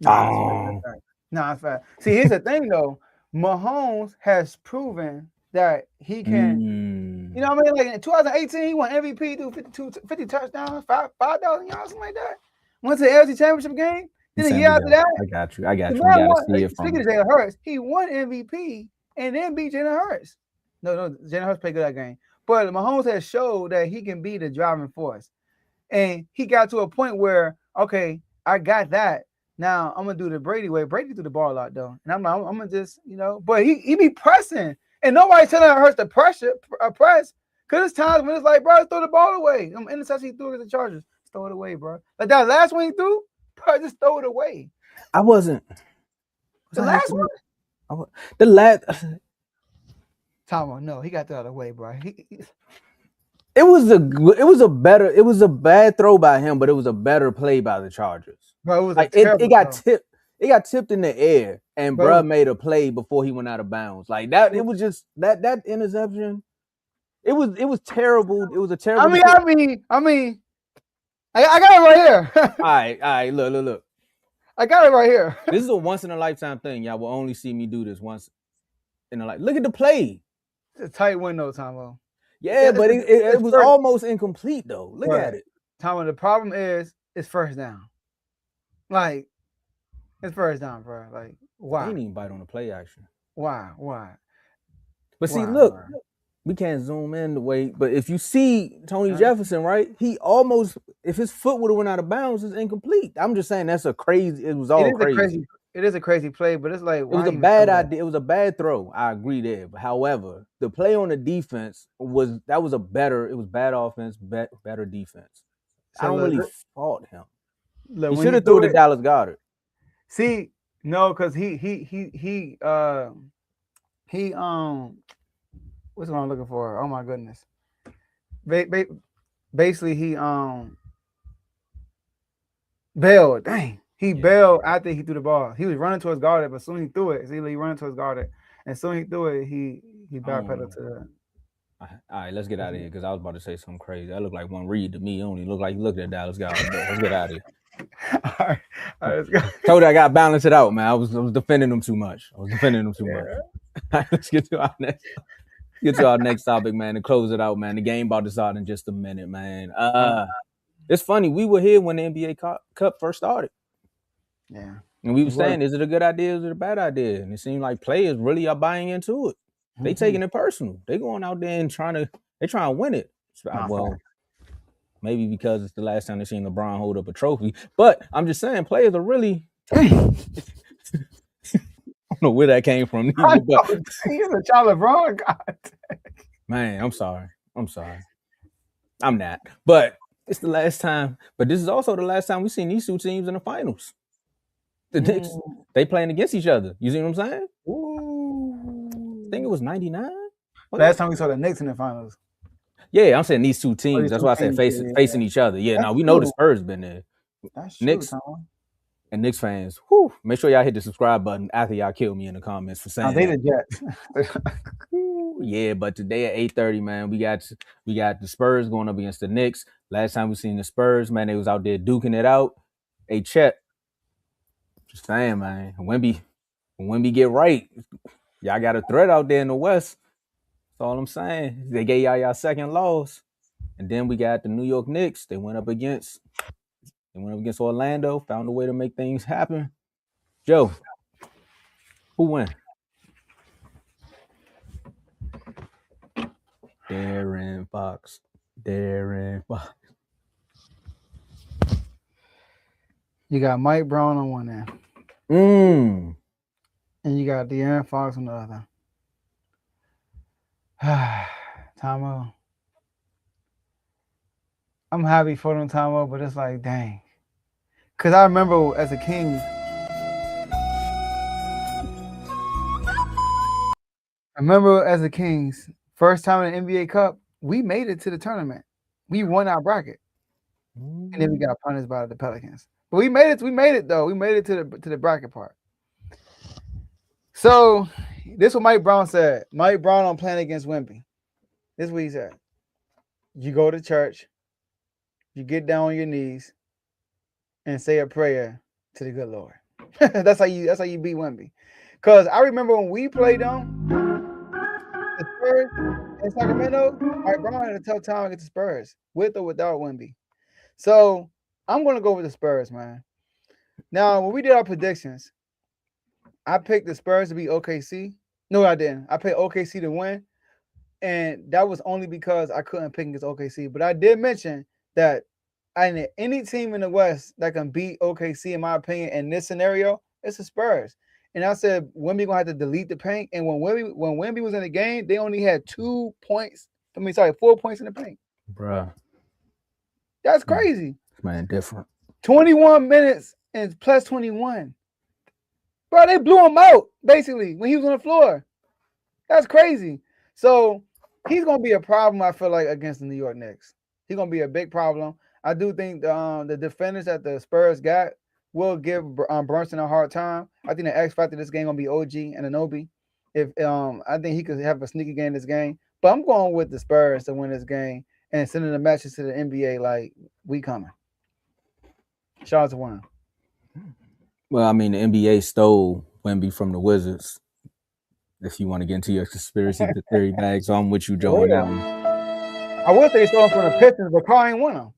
Nah, it's fact. See, here's the thing though. Mahomes has proven that he can, you know what I mean? Like in 2018, he won MVP, threw 50 touchdowns, 5,000 yards, something like that. Went to the AFC Championship game. Then a year after that, I got you. You gotta see it from speaking of Jalen Hurts, he won MVP and then beat Jalen Hurts. No, Jalen Hurts played good that game. But Mahomes has showed that he can be the driving force. And he got to a point where, okay, I got that. Now I'm gonna do the Brady way. Brady threw the ball a lot though, and I'm gonna just, but he be pressing, and nobody's telling Hurts to press, because it's times when it's like, bro, throw the ball away. I'm interception he threw against the Chargers, just throw it away, bro. Like that last one he threw, bro, just throw it away. I wasn't. The last one. The last. Tomo, no, he got that out of the way, bro. It was a bad throw by him, but it was a better play by the Chargers. Bro, it was like it got tipped. It got tipped in the air, and bruh made a play before he went out of bounds. Like that, it was just that interception. It was terrible. It was a terrible. I mean, I got it right here. All right, look. I got it right here. This is a once in a lifetime thing. Y'all will only see me do this once in a life. Look at the play. It's a tight window, Tomo. Yeah, but it was almost incomplete though. Look at it. Tomo, the problem is it's first down. Like, it's first down, bro. Like, why? He didn't even bite on the play action. Why? But see, look, we can't zoom in the way. But if you see Tony Jefferson, right? He almost, if his foot would have went out of bounds, it's incomplete. I'm just saying that's crazy. It was all crazy. It is a crazy play, but it's like, it was a bad idea. It was a bad throw. I agree there. But however, the play on the defense was bad offense, better defense. So I don't really fault him. He should have threw it to Dallas Goedert. See, no, because he what's what I'm looking for? Oh my goodness. Basically he bailed. Dang. He bailed after he threw the ball. He was running towards Goddard, but soon he threw it. See, he running towards Goddard. And soon he threw it, he backpedaled to the. All right, let's get out of here because I was about to say something crazy. That looked like one read to me. It only looked like you looked at Dallas Goedert. Let's get out of here. All right, let's go. Told you I got to balance it out, man. I was defending them too much. All right, let's get to our next topic, man, and close it out, man. The game about to start in just a minute, man. It's funny. We were here when the NBA Cup first started. Yeah. And we were saying, is it a good idea? Is it a bad idea? And it seemed like players really are buying into it. They taking it personal. They going out there and trying to win it. Well, maybe because it's the last time they seen LeBron hold up a trophy. But I'm just saying, players are really. I don't know where that came from. He's a child of LeBron. God. Man, I'm sorry. I'm not. But it's the last time. But this is also the last time we've seen these two teams in the finals. The Knicks, they playing against each other. You see what I'm saying? Ooh. I think it was 99. Last time we saw the Knicks in the finals. Yeah, I'm saying these two Oh, teams. these That's two why I said teams, facing each other. Yeah, That's now we know the true. Spurs been there. That's true, Knicks Tomo. and Knicks fans, whew, make sure y'all hit the subscribe button after y'all kill me in the comments for saying They that. the Jets. Yeah, but today at 8:30, man, we got the Spurs going up against the Knicks. Last time we seen the Spurs, man, they was out there duking it out. Hey, Chet, just saying, man, when Wemby get right, y'all got a threat out there in the West. That's all I'm saying. They gave y'all second loss, and then we got the New York Knicks. They went up against Orlando, found a way to make things happen. Joe, who win? Darren Fox. You got Mike Brown on one end, and you got De'Aaron Fox on the other. Tomo, I'm happy for them, Tomo, but it's like, dang. Because I remember as a Kings, first time in the NBA Cup, we made it to the tournament. We won our bracket. And then we got punished by the Pelicans. But we made it though. We made it to the bracket part. So this is what Mike Brown said. Mike Brown on playing against Wemby. This is what he said. You go to church, you get down on your knees, and say a prayer to the good Lord. that's how you beat Wemby. Because I remember when we played them, the Spurs in Sacramento, Mike Brown had a tough time against the Spurs, with or without Wemby. So I'm gonna go with the Spurs, man. Now, when we did our predictions, I picked the Spurs to beat OKC. No, I didn't. I picked OKC to win, and that was only because I couldn't pick against OKC. But I did mention that any team in the West that can beat OKC, in my opinion, in this scenario, it's the Spurs. And I said Wemby gonna have to delete the paint. And when Wemby was in the game, they only had 4 points in the paint. Bruh. That's crazy. Man, different. 21 minutes and plus 21. Bro, they blew him out, basically, when he was on the floor. That's crazy. So he's going to be a problem, I feel like, against the New York Knicks. He's going to be a big problem. I do think the defenders that the Spurs got will give Brunson a hard time. I think the X factor this game going to be OG and Anunoby. I think he could have a sneaky game this game. But I'm going with the Spurs to win this game and sending the message to the NBA like, we coming. Shout out to one. Well, I mean, the NBA stole Wemby from the Wizards. If you want to get into your conspiracy theory bag, so I'm with you, Joe, on that one. I would say they stole him from the Pistons, but Carl ain't won him.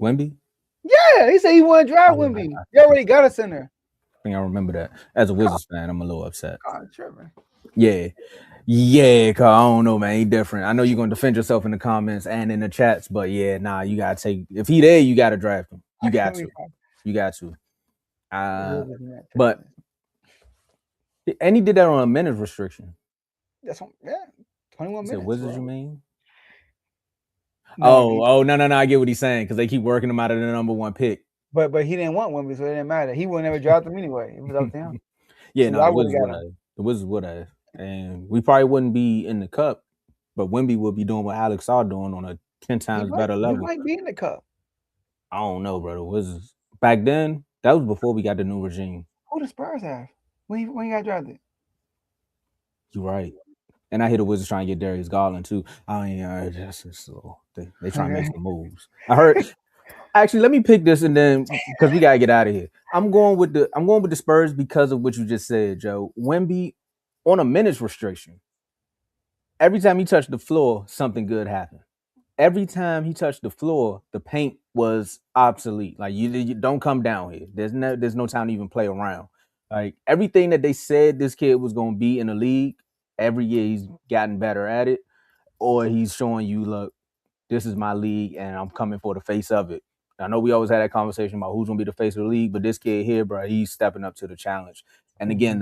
Wemby? Yeah, he said he wanted to drive Wemby. He already got us in there. I think I remember that. As a Wizards fan, I'm a little upset. Tripping. Yeah, cause I don't know, man. He different. I know you're gonna defend yourself in the comments and in the chats, but yeah, nah, you gotta take. If he there, you gotta draft him. You got to. But and he did that on a minutes restriction. That's 21 minutes. Wizards, you mean? No, no. I get what he's saying because they keep working him out of the number one pick. But he didn't want Wemby, so it didn't matter. He would never draft him anyway. It was up to him. Yeah, so no, the Wizards would have, and we probably wouldn't be in the cup, but Wemby would be doing what Alex are doing on a 10 times better level. He might be in the cup. I don't know, bro. The Wizards back then, that was before we got the new regime. Who the Spurs have when he got drafted? You're right. And I hear the Wizards trying to get Darius Garland too. I mean, just slow. They trying to make some moves. I heard. Actually, let me pick this and then because we gotta get out of here. I'm going with the Spurs because of what you just said, Joe. Wemby on a minutes restriction. Every time he touched the floor, something good happened. Every time he touched the floor, the paint was obsolete. Like you don't come down here. There's no time to even play around. Like everything that they said this kid was gonna be in the league, every year he's gotten better at it, or he's showing you, look, this is my league and I'm coming for the face of it. I know we always had that conversation about who's gonna be the face of the league, but this kid here, bro, he's stepping up to the challenge. And again,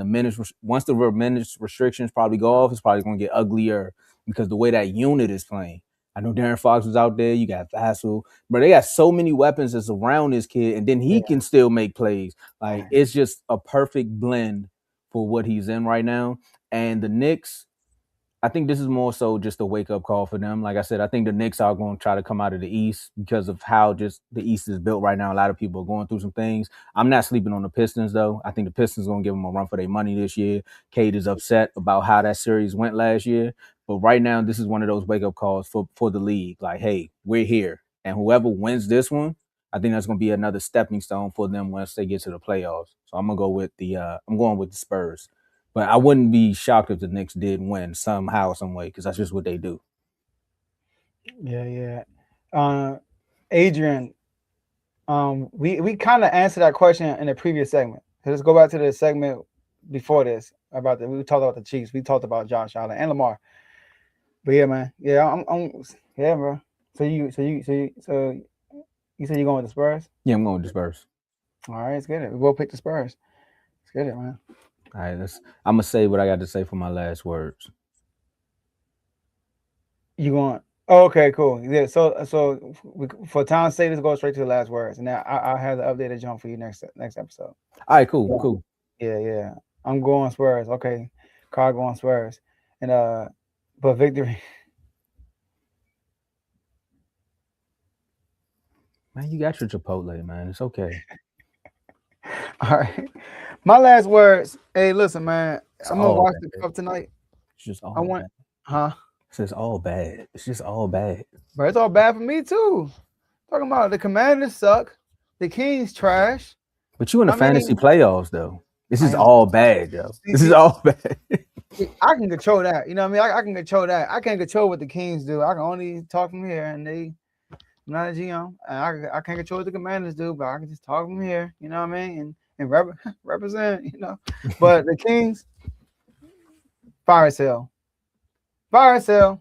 once the minutes restrictions probably go off, it's probably gonna get uglier because the way that unit is playing. I know Darren Fox was out there. You got Vassell, but they got so many weapons that's around this kid, and then he can still make plays. Like it's just a perfect blend for what he's in right now. And the Knicks, I think this is more so just a wake up call for them. Like I said, I think the Knicks are going to try to come out of the East because of how just the East is built right now. A lot of people are going through some things. I'm not sleeping on the Pistons though. I think the Pistons going to give them a run for their money this year. Cade is upset about how that series went last year, but right now this is one of those wake up calls for the league. Like, hey, we're here, and whoever wins this one, I think that's going to be another stepping stone for them once they get to the playoffs. So I'm going with the Spurs. But I wouldn't be shocked if the Knicks did win somehow, some way, because that's just what they do. Yeah. Adrian, we kind of answered that question in the previous segment. So let's go back to the segment before this about we talked about the Chiefs. We talked about Josh Allen and Lamar. But yeah, man. Yeah, yeah, bro. So you said you're going with the Spurs? Yeah, I'm going with the Spurs. All right, let's get it. We both pick the Spurs. Let's get it, man. All right, I'm gonna say what I got to say for my last words. You going? Oh, okay, cool. Yeah. So for time's sake, let's go straight to the last words, and now I'll have the updated jump for you next episode. All right, cool. Yeah. I'm going Spurs. Okay, Carl going Spurs, and but victory. Man, you got your Chipotle, man. It's okay. All right. My last words. Hey, listen, man. I'm gonna watch the cup tonight. It's just all bad. Huh? It's just all bad. It's just all bad. But it's all bad for me too. Talking about the Commanders suck, the Kings trash. But you in the fantasy playoffs though. This is all bad, yo. This is all bad. I can control that. You know what I mean? I can control that. I can't control what the Kings do. I can only talk from here, and I'm not a GM. And I can't control what the Commanders do, but I can just talk from here. You know what I mean? And represent. You know. But the Kings, fire sale. That's all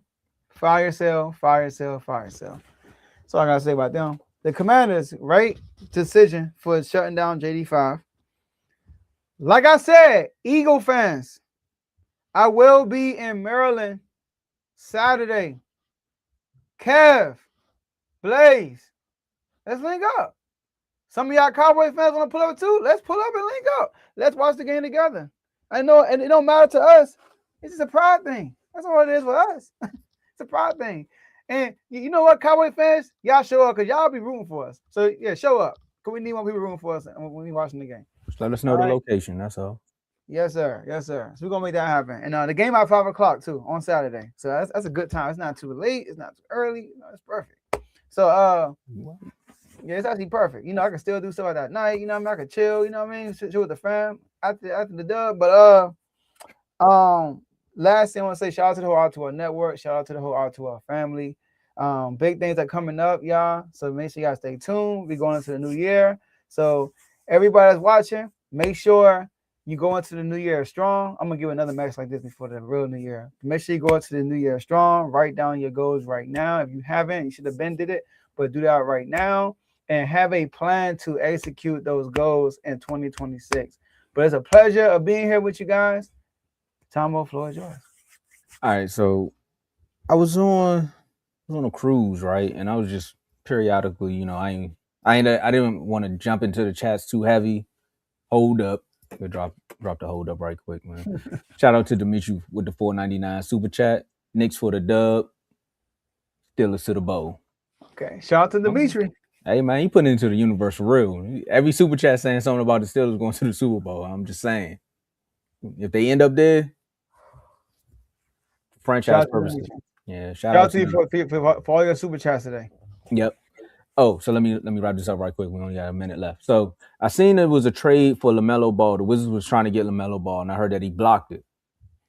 I gotta say about them. The Commanders, right decision for shutting down JD5. Like I said, Eagle fans, I will be in Maryland Saturday. Kev, Blaze, let's link up. Some of y'all Cowboys fans want to pull up too. Let's pull up and link up. Let's watch the game together. I know, and it don't matter to us. It's just a pride thing. That's all it is for us. It's a pride thing. And you know what, Cowboy fans? Y'all show up because y'all be rooting for us. So, yeah, show up. Because we need more people rooting for us when we watching the game. Just let us know the location. That's all. Yes, sir. So we're going to make that happen. And the game at 5 o'clock, too, on Saturday. So that's a good time. It's not too late. It's not too early. It's perfect. So, yeah, it's actually perfect. I can still do stuff like that night. I can chill. You know what I mean? Chill with the fam after the dub. But, last thing I want to say, shout out to the whole R2R network. Shout out to the whole R2R family. Big things are coming up, y'all. So make sure y'all stay tuned. We're going into the new year. So everybody that's watching, make sure you go into the new year strong. I'm going to give another match like this before the real new year. Make sure you go into the new year strong. Write down your goals right now. If you haven't, you should have did it, but do that right now and have a plan to execute those goals in 2026. But it's a pleasure of being here with you guys. Tomo, floor is yours. All right, so I was on a cruise, right? And I was just periodically, I didn't want to jump into the chats too heavy. Hold up. Drop the hold up right quick, man. Shout out to Dimitri with the $4.99 super chat. Knicks for the dub. Steelers to the bowl. Okay. Shout out to Dimitri. Hey, man, you put it into the universe for real. Every super chat saying something about the Steelers going to the Super Bowl. I'm just saying. If they end up there, franchise purposes. Yeah, shout out to you for all your super chats today. Yep. Oh, so let me wrap this up right quick. We only got a minute left. So I seen it was a trade for LaMelo Ball. The Wizards was trying to get LaMelo Ball, and I heard that he blocked it.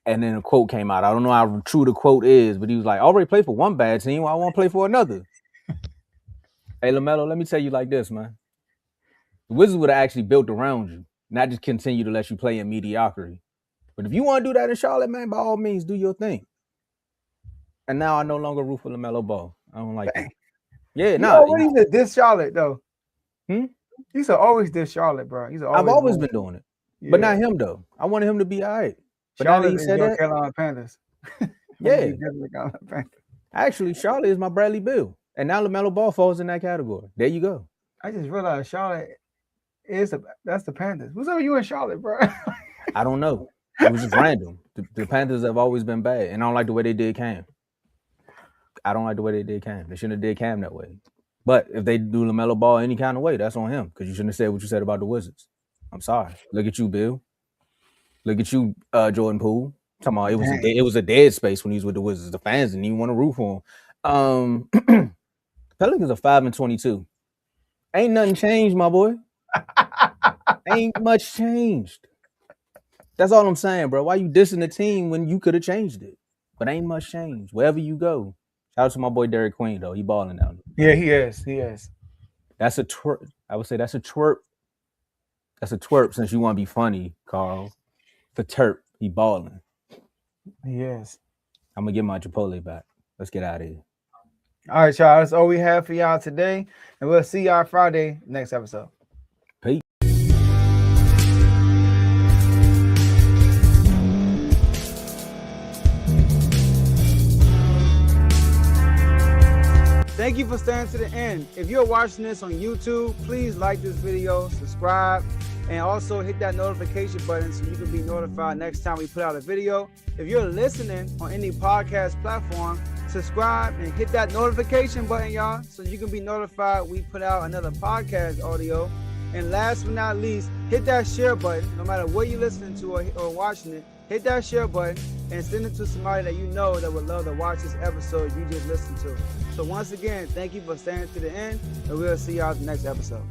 And then a quote came out. I don't know how true the quote is, but he was like, "I already played for one bad team. I want to play for another." Hey, LaMelo, let me tell you like this, man. The Wizards would have actually built around you, not just continue to let you play in mediocrity. But if you want to do that in Charlotte, man, by all means, do your thing. And now I no longer root for LaMelo Ball. I don't like it. Yeah, no. What is this Charlotte though? He's always this Charlotte, bro. I've always been doing it, but not him though. I wanted him to be all right. But Charlotte now that he said that, Carolina Panthers. Yeah. Actually, Charlotte is my Bradley Beal, and now LaMelo Ball falls in that category. There you go. I just realized Charlotte that's the Panthers. What's up with you in Charlotte, bro? I don't know. It was just random. The Panthers have always been bad, and I don't like the way they did Cam. I don't like the way they did Cam. They shouldn't have did Cam that way. But if they do LaMelo Ball any kind of way, that's on him because you shouldn't have said what you said about the Wizards. I'm sorry. Look at you, Bill. Look at you, Jordan Poole. Talking about it was a dead space when he was with the Wizards. The fans didn't even want to root for him. Pelicans are 5-22. Ain't nothing changed, my boy. Ain't much changed. That's all I'm saying, bro. Why you dissing the team when you could have changed it? But ain't much changed. Wherever you go. Shout out to my boy Derek Queen, though. He balling out. Yeah, he is. He is. That's a twerp. I would say that's a twerp. That's a twerp since you want to be funny, Carl. The terp. He balling. He is. I'm going to get my Chipotle back. Let's get out of here. All right, y'all. That's all we have for y'all today. And we'll see y'all Friday, next episode. Peace. Thank you for staying to the end. If you're watching this on YouTube, please like this video, subscribe, and also hit that notification button so you can be notified next time we put out a video. If you're listening on any podcast platform, subscribe and hit that notification button, y'all, so you can be notified we put out another podcast audio. And last but not least, hit that share button. No matter what you're listening to or watching it, hit that share button and send it to somebody that you know that would love to watch this episode you just listened to. So once again, thank you for staying to the end, and we'll see y'all in the next episode.